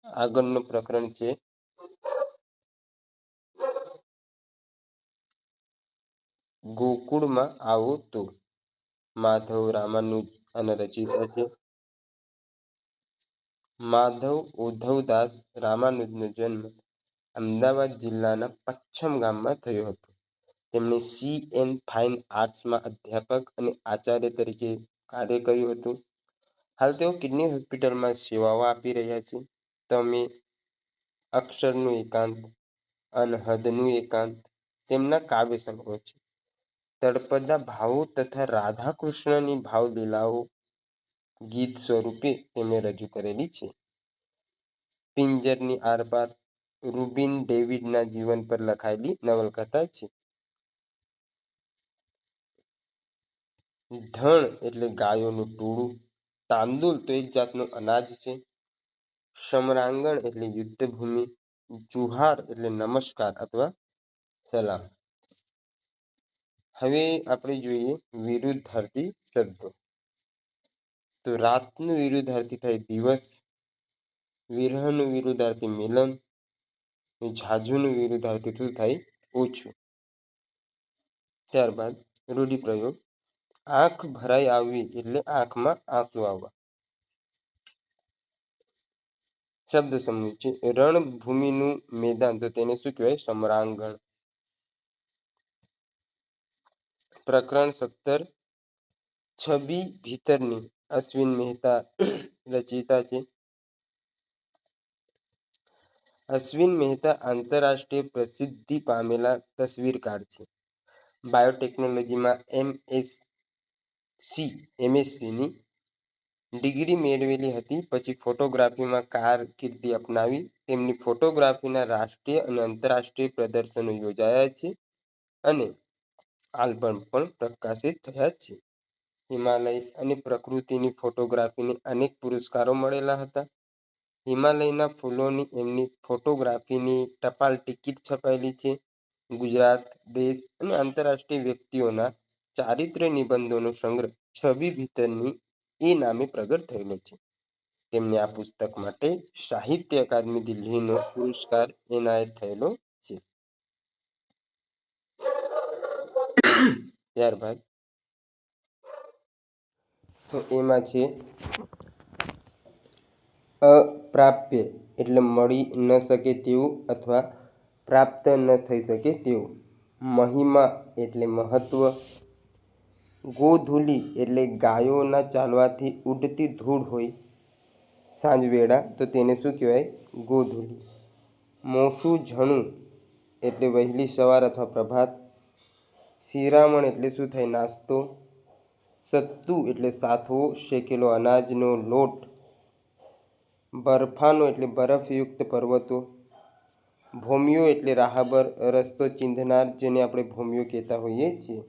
આગળનું પ્રકરણ છે ગોકુળમાં આવો તો. માધવ રામાનુજ આના રચયિતા છે. માધવ ઉદ્ધવદાસ રામાનુજનો જન્મ અમદાવાદ જિલ્લાના પચ્છમ ગામમાં થયો હતો. તેમણે CN ફાઇન આર્ટ્સમાં અધ્યાપક અને આચાર્ય તરીકે કાર્ય કર્યું હતું. હાલ તેઓ કિડની હોસ્પિટલમાં સેવાઓ આપી રહ્યા છે. તમે અક્ષરનું એકાંત, અનહદનું એકાંત તેમના કાવ્ય સંગ્રહો છે. તળપદા ભાવો તથા રાધાકૃષ્ણની ભાવલીલાઓ ગીત સ્વરૂપે તેમણે રજૂ કરેલી છે. પિંજરની આરપાર રૂબિન ડેવિડના જીવન પર લખાયેલી નવલકથા છે. ધણ એટલે ગાયોનું ટોળું. તાંદુલ તો એક જાતનું અનાજ છે. સમરાંગણ એટલે યુદ્ધભૂમિ. જુહાર એટલે નમસ્કાર અથવા સલામ. હવે આપણે જોઈએ વિરુદ્ધાર્થી શબ્દો. તો રાતનું વિરુદ્ધાર્થી થાય દિવસ. વિરહનું વિરુદ્ધાર્થી મિલન. ઝાઝુનું વિરુદ્ધાર્થી શું થાય? ઓછું. ત્યારબાદ રૂઢિપ્રયોગ. આંખ ભરાઈ આવવી એટલે આંખમાં આંસુ આવવા. શબ્દ સમૂહ છે. રણભૂમિનું મેદાન તો તેને શું કહેવાય? સમરાંગણ. પ્રકરણ 17 છબી ભીતરની અશ્વિન મહેતા રચયિતા છે. અશ્વિન મહેતા આંતરરાષ્ટ્રીય પ્રસિદ્ધિ પામેલા તસવીરકાર છે. બાયોટેકનોલોજીમાં MScની ડિગ્રી મેળવેલી હતી. પછી ફોટોગ્રાફીમાં કારકિર્દી અપનાવી. તેમની ફોટોગ્રાફીના રાષ્ટ્રીય અને આંતરરાષ્ટ્રીય પ્રદર્શનો યોજાયા છે અને આલ્બમ પણ પ્રકાશિત થયા છે. હિમાલય અને પ્રકૃતિની ફોટોગ્રાફીને અનેક પુરસ્કારો મળેલા હતા. હિમાલયના ફૂલોની એમની ફોટોગ્રાફીની ટપાલ ટિકિટ છપાયેલી છે. ગુજરાત, દેશ અને આંતરરાષ્ટ્રીય વ્યક્તિઓના ચારિત્ર્ય નિબંધોનો સંગ્રહ છબી ભીતરની એ નામે પ્રગટ થયેલો છે. તેમને આ પુસ્તક માટે સાહિત્ય અકાદમી દિલ્હીનો પુરસ્કાર એનાયત થયેલો છે. ત્યારબાદ તો એમાં છે અપ્રાપ્ય એટલે મળી ન શકે તેવું અથવા પ્રાપ્ત ન થઈ શકે તેવું. મહિમા એટલે મહત્વ. ગોધૂલી એટલે ગાયોના ચાલવાથી ઉડતી ધૂળ હોય સાંજવેળા, તો તેને શું કહેવાય? ગોધૂલી. મોસું ઝણું એટલે વહેલી સવાર અથવા પ્રભાત. શિરામણ એટલે શું થાય? નાસ્તો. સત્તુ એટલે સાથવો, શેકેલો અનાજનો લોટ. બરફાનો એટલે બરફયુક્ત પર્વતો. ભોમિયો એટલે રાહબર, રસ્તો ચીંધનાર, જેને આપણે ભોમિયો કહેતા હોઈએ છીએ.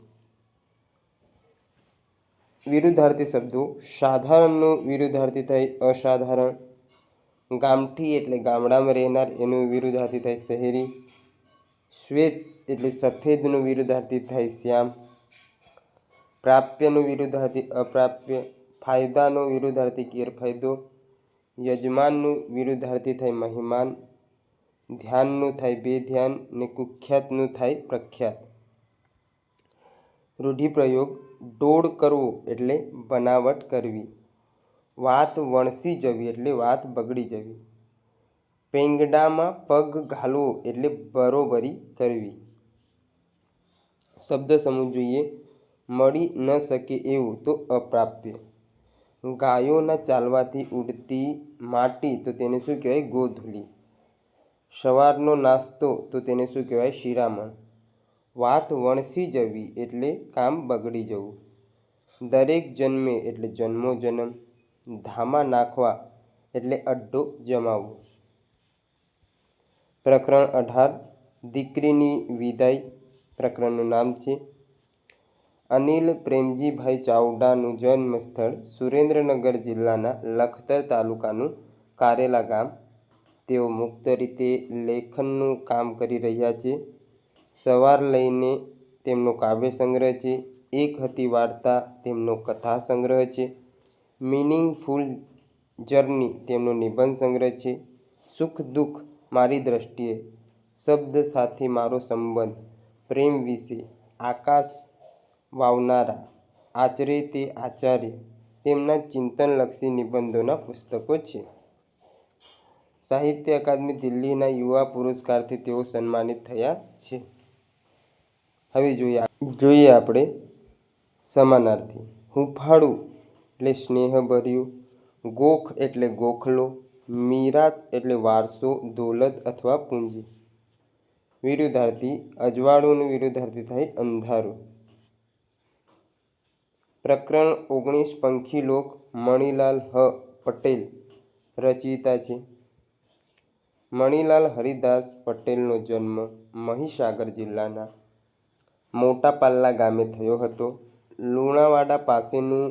વિરુદ્ધાર્થી શબ્દો. સાધારણનો વિરુદ્ધાર્થી થાય અસાધારણ. ગામઠી એટલે ગામડામાં રહેનાર, એનું વિરુદ્ધાર્થી થાય શહેરી. શ્વેત એટલે સફેદનું વિરુદ્ધાર્થી થાય શ્યામ. પ્રાપ્યનું વિરુદ્ધાર્થી અપ્રાપ્ય. ફાયદાનો વિરુદ્ધાર્થી ગેરફાયદો. યજમાનનું વિરુદ્ધાર્થી થાય મહેમાન. ધ્યાનનું થાય બેધ્યાન ને કુખ્યાતનું થાય પ્રખ્યાત. રૂઢિપ્રયોગ. ડોળ કરવો એટલે બનાવટ કરવી. વાત વણસી જવી એટલે વાત બગડી જવી. પેંગડામાં પગ ઘાલવો એટલે બરોબરી કરવી. શબ્દ સમૂહ જોઈએ. મળી ન શકે એવું તો અપ્રાપ્ય. ગાયોના ચાલવાથી ઉડતી માટી, તો તેને શું કહેવાય? ગોધૂલી. સવારનો નાસ્તો, તો તેને શું કહેવાય? શિરામણ. વાત વણસી જવી એટલે કામ બગડી જવું. દરેક જન્મે એટલે જન્મો જન્મ. ધામા નાખવા એટલે અડ્ડો જમાવવો. પ્રકરણ 18 દીકરીની વિદાય. પ્રકરણનું નામ છે અનિલ પ્રેમજીભાઈ ચાવડાનું જન્મ સ્થળ સુરેન્દ્રનગર જિલ્લાના લખતર તાલુકાનું કારેલા ગામ. તેઓ મુક્ત રીતે લેખનનું કામ કરી રહ્યા છે. સવાર લઈને તેમનો કાવ્ય સંગ્રહ છે. એક હતી વાર્તા તેમનો કથા સંગ્રહ છે. મિનિંગફુલ જર્ની તેમનો નિબંધ સંગ્રહ છે. સુખ દુઃખ મારી દ્રષ્ટિએ, શબ્દ સાથે મારો સંબંધ, પ્રેમ વિશે, આકાશ વાવનારા, આચરે તે આચાર્ય તેમના ચિંતનલક્ષી નિબંધોના પુસ્તકો છે. સાહિત્ય અકાદમી દિલ્હીના યુવા પુરસ્કારથી તેઓ સન્માનિત થયા છે. હવે જોઈએ આપણે સમાનાર્થી. હૂંફાળું એટલે સ્નેહભર્યું. ગોખ એટલે ગોખલો. મીરાત એટલે વારસો, દોલત અથવા પૂંજી. વિરુદ્ધાર્થી. અજવાળુંનું વિરુદ્ધાર્થી થાય અંધારું. પ્રકરણ 19 પંખીલોક. મણિલાલ પટેલ રચયિતા છે. મણિલાલ હરિદાસ પટેલનો જન્મ મહીસાગર જિલ્લાના મોટા પાલ્લા ગામે થયો હતો. લુણાવાડા પાસેનું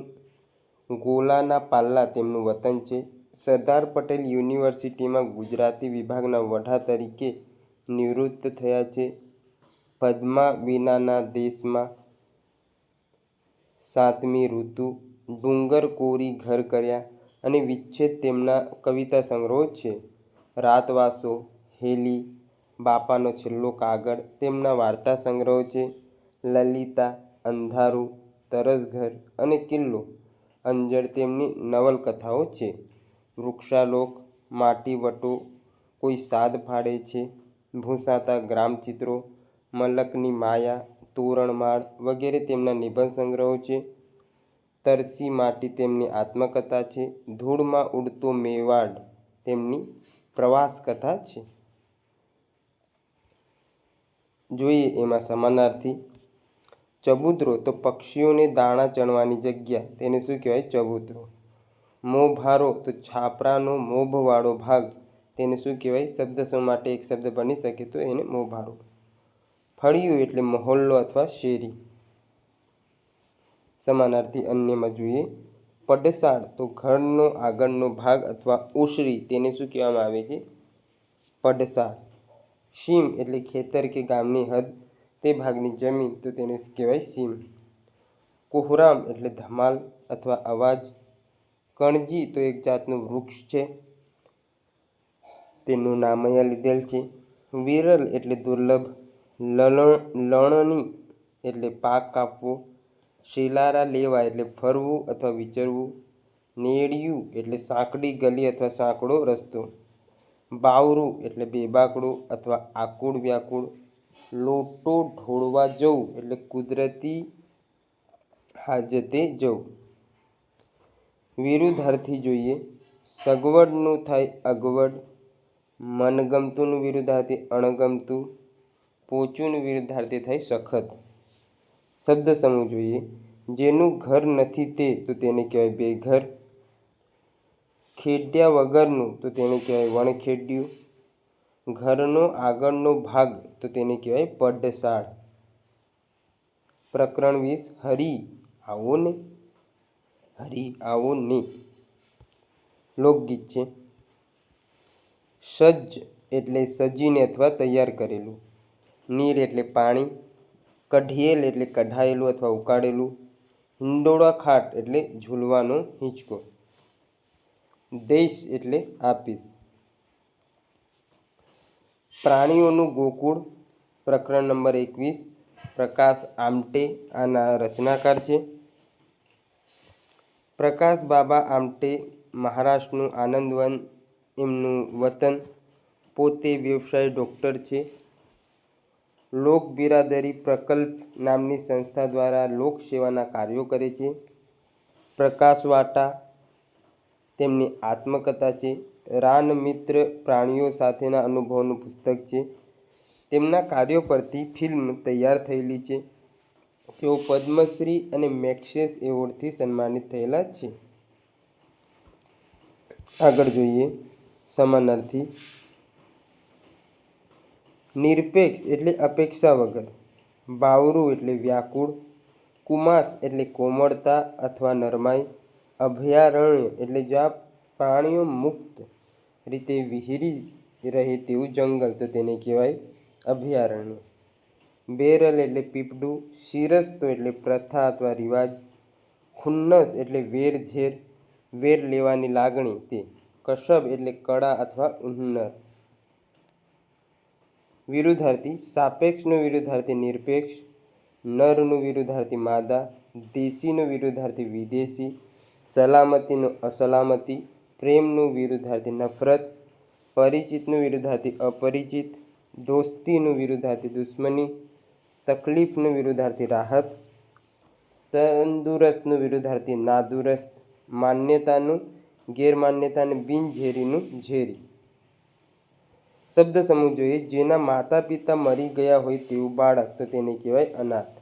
ગોલાના પાલ્લા તેમનું વતન છે. સરદાર પટેલ યુનિવર્સિટીમાં ગુજરાતી વિભાગના વડા તરીકે નિવૃત્ત થયા છે. પદ્મા વિનાના દેશમાં, સાતમી ઋતુ, ડુંગર કોરી ઘર કર્યા અને વિચ્છેદ તેમના કવિતા સંગ્રહો છે. રાતવાસો, હેલી, બાપાનો છેલ્લો કાગળ તેમના વાર્તા સંગ્રહો છે. લલિતા, અંધારું, તરસઘર અને કિલ્લો અંજર તેમની નવલકથાઓ છે. વૃક્ષાલોક, માટીવટો, કોઈ સાદ ફાડે છે, ભૂંસાતા ગ્રામચિત્રો, મલકની માયા, તોરણમાળ વગેરે તેમના નિબંધ સંગ્રહો છે. તરસી માટી તેમની આત્મકથા છે. ધૂળમાં ઉડતો મેવાડ તેમની પ્રવાસ કથા છે. જોઈએ એમાં સમાનાર્થી. ચબૂતરો તો પક્ષીઓને દાણા ચણવાની જગ્યા, તેને શું કહેવાય? ચબૂતરો. મોભારો તો છાપરાનો મોભવાળો ભાગ, તેને શું કહેવાય? શબ્દ સમૂહ માટે એક શબ્દ બની શકે તો એને મોભારો. ફળિયું એટલે મહોલ્લો અથવા શેરી. સમાનાર્થી અન્યમાં જોઈએ. પડસાળ તો ઘરનો આગળનો ભાગ અથવા ઓસરી, તેને શું કહેવામાં આવે છે? પડસાળ. સીમ એટલે ખેતર કે ગામની હદ, તે ભાગની જમીન, તો તેને કહેવાય સીમ. કોહરામ એટલે ધમાલ અથવા અવાજ. કણજી તો એક જાતનું વૃક્ષ છે, તેનું નામ અહીંયા લીધેલ છે. વિરલ એટલે દુર્લભ. લણણી એટલે પાક કાપવો. શિલારા લેવા એટલે ફરવું અથવા વિચરવું. નેડિયું એટલે સાંકડી ગલી અથવા સાંકડો રસ્તો. બાવરું એટલે બેબાકડું અથવા આકુળ વ્યાકુળ. લોટો ઢોળવા જવું એટલે કુદરતી હાજતે જવું. વિરુદ્ધાર્થી જોઈએ. સગવડનું થાય અગવડ. મનગમતુંનું વિરુદ્ધાર્થી અણગમતું. પોચુંનું વિરુદ્ધાર્થી થાય સખત. શબ્દ સમૂહ જોઈએ. જેનું ઘર નથી તે તો તેને કહેવાય બેઘર. ખેડ્યા વગરનું તો તેને કહેવાય વણખેડ્યું. ઘરનો આગળનો ભાગ તો તેને કહેવાય પડસાળ. પ્રકરણ 20 હરી આવો ને. હરી આવો ને લોકગીત છે. સજ્જ એટલે સજીને અથવા તૈયાર કરેલું. નીર એટલે પાણી. કઢિયેલ એટલે કઢાયેલું અથવા ઉકાળેલું. હિંડોળા ખાટ એટલે ઝૂલવાનો હિંચકો. દેશ એટલે આપીશ. પ્રાણીઓનું ગોકુળ. પ્રકરણ નંબર 21. પ્રકાશ આમટે આના રચનાકાર છે. પ્રકાશ બાબા આમટે મહારાષ્ટ્રનું આનંદવન એમનું વતન. પોતે વ્યવસાય ડૉક્ટર છે. લોક બિરાદરી પ્રકલ્પ નામની સંસ્થા દ્વારા લોકસેવાના કાર્યો કરે છે. પ્રકાશવાટા તેમની આત્મકથા છે. રાન મિત્ર પ્રાણીઓ સાથેના અનુભવોનું પુસ્તક છે. તેમના કાર્યો પરથી ફિલ્મ તૈયાર થયેલી છે. તેઓ પદ્મશ્રી અને મેક્સેસ એવોર્ડથી સન્માનિત થયેલા છે. આગળ જોઈએ સમાનાર્થી. નિરપેક્ષ એટલે અપેક્ષા વગર. બાવરું એટલે વ્યાકુળ. કુમાસ એટલે કોમળતા અથવા નરમાઈ. અભયારણ્ય એટલે જ્યાં પ્રાણીઓ મુક્ત રીતે વિહરી રહે તેવું જંગલ તો તેને કહેવાય અભયારણ્ય. બેરલ એટલે પીપડું. શિરસ્તો એટલે પ્રથા અથવા રિવાજ. ખુન્નસ એટલે વેર ઝેર, વેર લેવાની લાગણી તે. કસબ એટલે કળા અથવા હુન્નર. વિરુદ્ધાર્થી. સાપેક્ષનું વિરુદ્ધાર્થી નિરપેક્ષ. નરનું વિરુદ્ધાર્થી માદા. દેશીનું વિરુદ્ધાર્થી વિદેશી. સલામતીનું અસલામતી. પ્રેમનું વિરુદ્ધાર્થી નફરત. પરિચિતનું વિરુદ્ધાર્થી અપરિચિત. દોસ્તીનું વિરુદ્ધાર્થી દુશ્મની. તકલીફનું વિરુદ્ધાર્થી રાહત. તંદુરસ્તનું વિરુદ્ધાર્થી નાદુરસ્ત. માન્યતાનું ગેરમાન્યતા અને બિનઝેરીનું ઝેરી. શબ્દ સમૂહ જોઈએ. જેના માતા પિતા મરી ગયા હોય તેવું બાળક તો તેને કહેવાય અનાથ.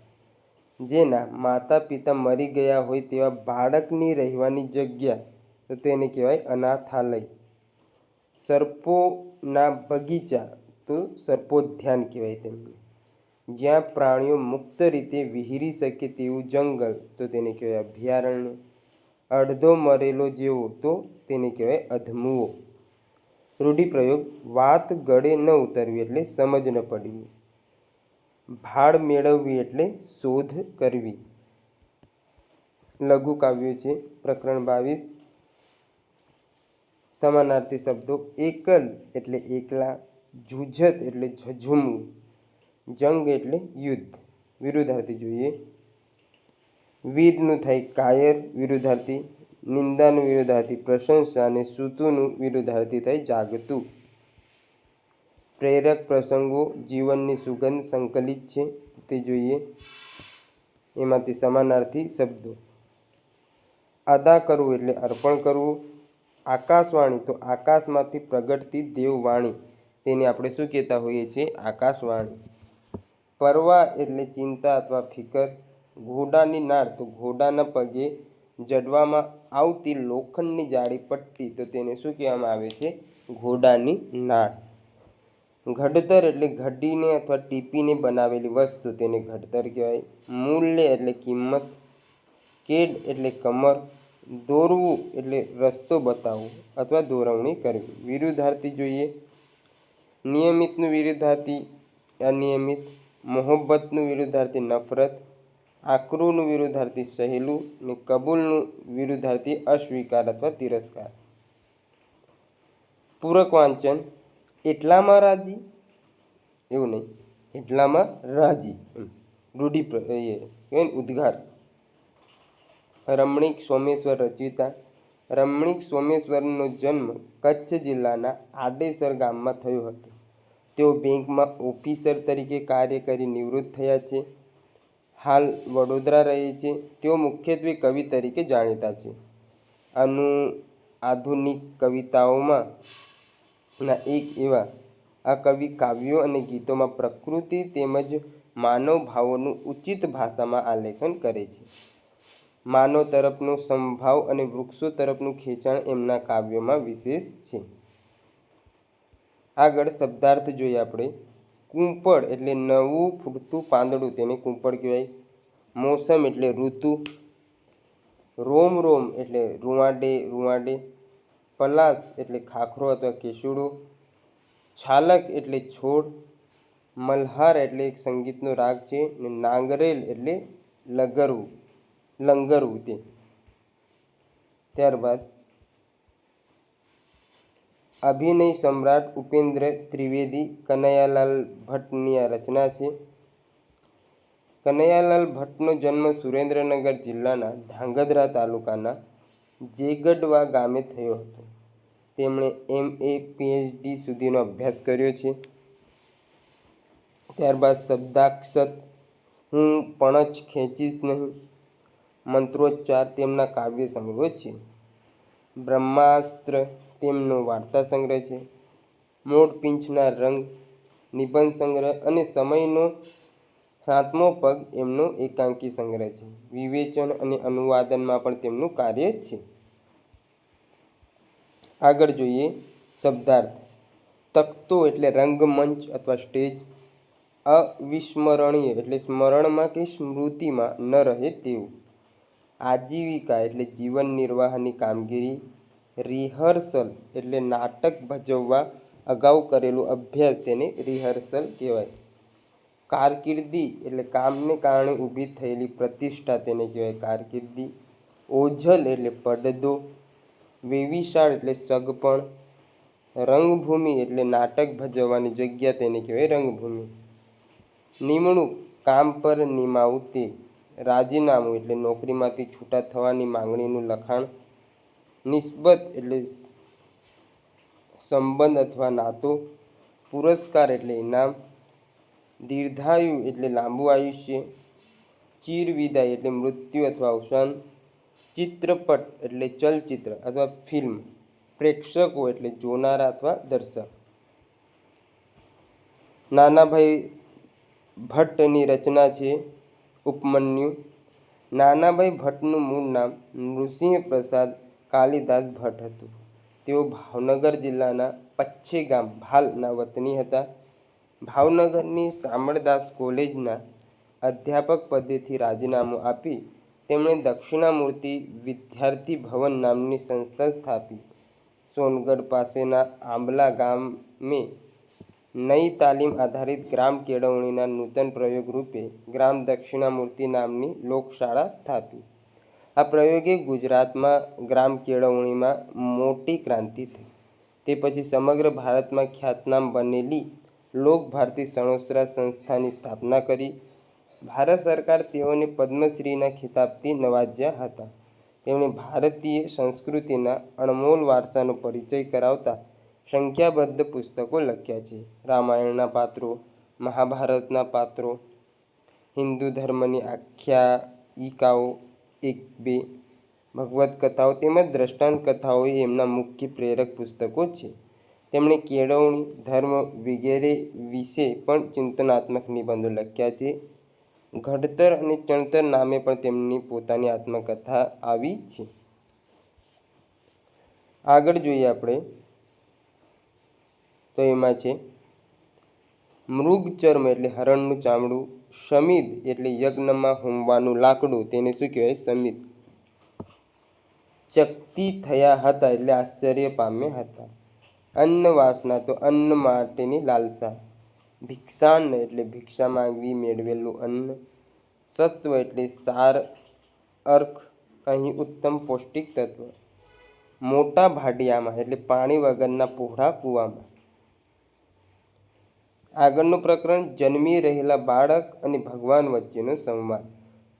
જેના માતા પિતા મરી ગયા હોય તેવા બાળકની રહેવાની જગ્યા તો તેને કહેવાય અનાથાલય. સર્પોના બગીચા તો સર્પોદ્યાન કહેવાય તેમને. જ્યાં પ્રાણીઓ મુક્ત રીતે વિહરી શકે તેવું જંગલ તો તેને કહેવાય અભયારણ્ય. અડધો મરેલો જેવો તો તેને કહેવાય અધમુઓ. રૂઢિપ્રયોગ. વાત ગળે ન ઉતરવી એટલે સમજ ન પડવી. ભાળ મેળવવી એટલે શોધ કરવી. લઘુ કાવ્યો છે. પ્રકરણ 22. સમાનાર્થી શબ્દો. એકલ એટલે એકલા. જુજ્જત એટલે ઝઝૂમવું. જંગ એટલે યુદ્ધ. વિરુદ્ધાર્થી જોઈએ. વીરનું થાય કાયર વિરુદ્ધાર્થી. નિંદાનું વિરુદ્ધાર્થી પ્રશંસા અને સૂતુનું વિરુદ્ધાર્થી થાય જાગતું. પ્રેરક પ્રસંગો જીવનની સુગંધ સંકલિત છે તે જોઈએ. એમાંથી સમાનાર્થી શબ્દો. અદા કરવું એટલે અર્પણ કરવું. આકાશવાણી તો આકાશમાંથી પ્રગટતી દેવવાણી તેને આપણે શું કહેતા હોઈએ છીએ આકાશવાણી. પરવા એટલે ચિંતા અથવા ફિકર. ઘોડાની નાળ તો ઘોડાના પગે જડવામાં આવતી લોખંડની જાડી પટ્ટી તો તેને શું કહેવામાં આવે છે ઘોડાની નાળ. ઘડતર એટલે ઘડીને અથવા ટીપીને બનાવેલી વસ્તુ તેને ઘડતર કહેવાય. મૂલ્ય એટલે કિંમત. કેડ એટલે કમર. દોરવું એટલે રસ્તો બતાવવો અથવા દોરવણી કરવી. વિરુદ્ધાર્થી જોઈએ. નિયમિતનું વિરુદ્ધાર્થી અનિયમિત. મોહબ્બતનું વિરુદ્ધાર્થી નફરત. આકરુનું વિરુદ્ધાર્થી સહેલું ને કબૂલનું વિરુદ્ધાર્થી અસ્વીકાર અથવા તિરસ્કાર. પૂરક વાંચન. એટલામાં રાજી એવું નહીં, એટલામાં રાજી. ઉદ્ગાર. રમણીક સોમેશ્વર રચિતા. રમણીક સોમેશ્વરનો જન્મ કચ્છ જિલ્લાના આડેસર ગામમાં થયો હતો. તેઓ બેંકમાં ઓફિસર તરીકે કાર્ય કરી નિવૃત્ત થયા છે. હાલ વડોદરા રહે છે. તેઓ મુખ્યત્વે કવિ તરીકે જાણીતા છે. આધુનિક કવિતાઓમાં ના એક એવા આ કવિ કાવ્યો અને ગીતોમાં પ્રકૃતિ તેમજ માનવ ભાવોનું ઉચિત ભાષામાં આલેખન કરે છે. માનવ તરફનો સમભાવ અને વૃક્ષો તરફનું ખેંચાણ એમના કાવ્યોમાં વિશેષ છે. આગળ શબ્દાર્થ જોઈએ આપણે. કુંપળ એટલે નવું ફૂટતું પાંદડું, તેને કુંપળ કહેવાય. મોસમ એટલે ઋતુ. રોમ રોમ એટલે રૂવાંડે રૂવાંડે. પલાશ એટલે ખાખરો અથવા કેસુડો. છાલક એટલે છોડ. મલ્હાર એટલે એક સંગીતનો રાગ છે. અને નાંગરેલ એટલે લંગરવું તે. ત્યારબાદ અભિનય સમ્રાટ ઉપેન્દ્ર ત્રિવેદી કનૈયાલાલ ભટ્ટની આ રચના છે. કનૈયાલાલ ભટ્ટનો જન્મ સુરેન્દ્રનગર જિલ્લાના ધાંગધ્રા તાલુકાના જેગડવા ગામે થયો હતો. તેમણે MA PhD સુધીનો અભ્યાસ કર્યો છે. ત્યારબાદ શબ્દાક્ષત હું પણછ ખેંચીશ નહીં, મંત્રોચ્ચાર તેમના કાવ્ય સંગ્રહો છે. બ્રહ્માસ્ત્ર તેમનો વાર્તા સંગ્રહ છે. મોરપીંછના રંગ નિબંધ સંગ્રહ અને સમયનો 7મો પગ એમનો એકાંકી સંગ્રહ છે. વિવેચન અને અનુવાદનમાં પણ તેમનું કાર્ય છે. આગળ જોઈએ શબ્દાર્થ. તખ્તો એટલે રંગમંચ અથવા સ્ટેજ. અવિસ્મરણીય એટલે સ્મરણમાં કે સ્મૃતિમાં ન રહે તેવું. આજીવિકા એટલે જીવન નિર્વાહની કામગીરી. રિહર્સલ એટલે નાટક ભજવવા અગાઉ કરેલું અભ્યાસ, તેને રિહર્સલ કહેવાય. કારકિર્દી એટલે કામને કારણે ઊભી થયેલી પ્રતિષ્ઠા, તેને કહેવાય કારકિર્દી. ઓઝલ એટલે પડદો. વેવિશાળ એટલે સગપણ. રંગભૂમિ એટલે નાટક ભજવવાની જગ્યા, તેને કહેવાય રંગભૂમિ. નિમણૂક કામ પર નિમાવું તે. રાજીનામું એટલે નોકરીમાંથી છૂટા થવાની માંગણીનું લખાણ. નિસ્બત એટલે સંબંધ અથવા નાતો. પુરસ્કાર એટલે ઇનામ. દીર્ઘાયુ એટલે લાંબુ આયુષ્ય. ચિરવિદાય એટલે મૃત્યુ અથવા અવસાન. ચિત્રપટ એટલે ચલચિત્ર અથવા ફિલ્મ. પ્રેક્ષકો એટલે જોનારા અથવા દર્શક. નાનાભાઈ ભટ્ટની રચના છે ઉપમન્યુ. નાનાભાઈ ભટ્ટનું મૂળ નામ નૃસિંહ પ્રસાદ કાલિદાસ ભટ્ટ હતું. તેઓ ભાવનગર જિલ્લાના પચ્છે ગામ ભાલના વતની હતા. ભાવનગરની શામળદાસ કોલેજના અધ્યાપક પદેથી રાજીનામું આપી તેમણે દક્ષિણામૂર્તિ વિદ્યાર્થી ભવન નામની સંસ્થા સ્થાપી. સોનગઢ પાસેના આંબલા ગામે નઈ તાલીમ આધારિત ગ્રામ કેળવણીના નૂતન પ્રયોગ રૂપે ગ્રામ દક્ષિણામૂર્તિ નામની લોકશાળા સ્થાપી. આ પ્રયોગે ગુજરાતમાં ગ્રામ કેળવણીમાં મોટી ક્રાંતિ થઈ. તે પછી સમગ્ર ભારતમાં ખ્યાતનામ બનેલી લોકભારતી સણોસરા સંસ્થાની સ્થાપના કરી. ભારત સરકાર તેઓને પદ્મશ્રીના ખિતાબથી નવાજ્યા હતા. તેમણે ભારતીય સંસ્કૃતિના અણમોલ વારસાનો પરિચય કરાવતા સંખ્યાબદ્ધ પુસ્તકો લખ્યા છે. રામાયણના પાત્રો, મહાભારતના પાત્રો, હિન્દુ ધર્મની આખ્યાયિકાઓ 1-2, ભગવદ્ કથાઓ તેમજ દ્રષ્ટાંત કથાઓ એ એમના મુખ્ય પ્રેરક પુસ્તકો છે. તેમણે કેળવણી, ધર્મ વગેરે વિશે પણ ચિંતનાત્મક નિબંધો લખ્યા છે. ઘડતર અને ચણતર નામે પણ તેમની પોતાની આત્મકથા આવી છે. આગળ જોઈએ આપણે તો એમાં છે મૃગચર્મ એટલે હરણનું ચામડું. સમિદ એટલે યજ્ઞમાં હોમવાનું લાકડું, તેને શું કહેવાય સમિદ. ચકતી થયા હતા એટલે આશ્ચર્ય પામ્યા હતા. અન્ન વાસના તો અન્ન માટેની લાલસા. ભિક્ષાન્ન એટલે ભિક્ષા માંગવી મેળવેલું અન્ન. સત્વ એટલે સાર અર્ક, અહીં ઉત્તમ પૌષ્ટિક તત્વ. મોટા ભાડિયામાં એટલે પાણી વગરના પહોળા કૂવામાં. આગળનું પ્રકરણ જન્મી રહેલા બાળક અને ભગવાન વચ્ચેનો સંવાદ.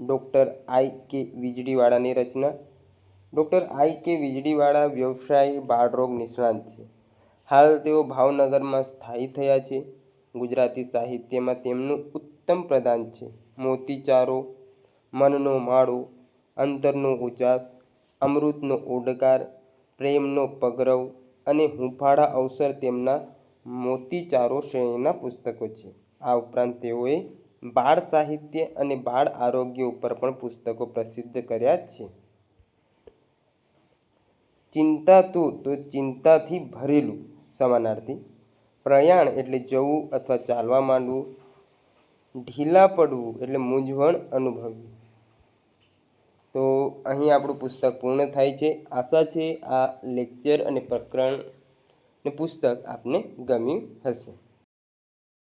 Doctor I.K. વીજળીવાળાની Rachna. Doctor I કે વીજળીવાળા વ્યવસાય બાળરોગ નિષ્ણાત છે. હાલ તેઓ ભાવનગરમાં સ્થાયી થયા છે. ગુજરાતી સાહિત્યમાં તેમનું ઉત્તમ પ્રદાન છે. મોતીચારો, મનનો માળો, અંતરનો ઉજાસ, અમૃતનો ઓડકાર, પ્રેમનો પગરવ અને હૂંફાળા અવસર તેમના મોતીચારો શ્રેણીના પુસ્તકો છે. આ ઉપરાંત તેઓએ બાળ સાહિત્ય અને બાળ આરોગ્ય ઉપર પણ પુસ્તકો પ્રસિદ્ધ કર્યા છે. ચિંતાતુર તો ચિંતાથી ભરેલું સમાનાર્થી. પ્રયાણ એટલે જવું અથવા ચાલવા માંડવું. ઢીલા પડવું એટલે મૂંઝવણ અનુભવવી. તો અહીં આપણું પુસ્તક પૂર્ણ થાય છે. આશા છે આ લેક્ચર અને પ્રકરણ ને પુસ્તક આપને ગમ્યું હશે.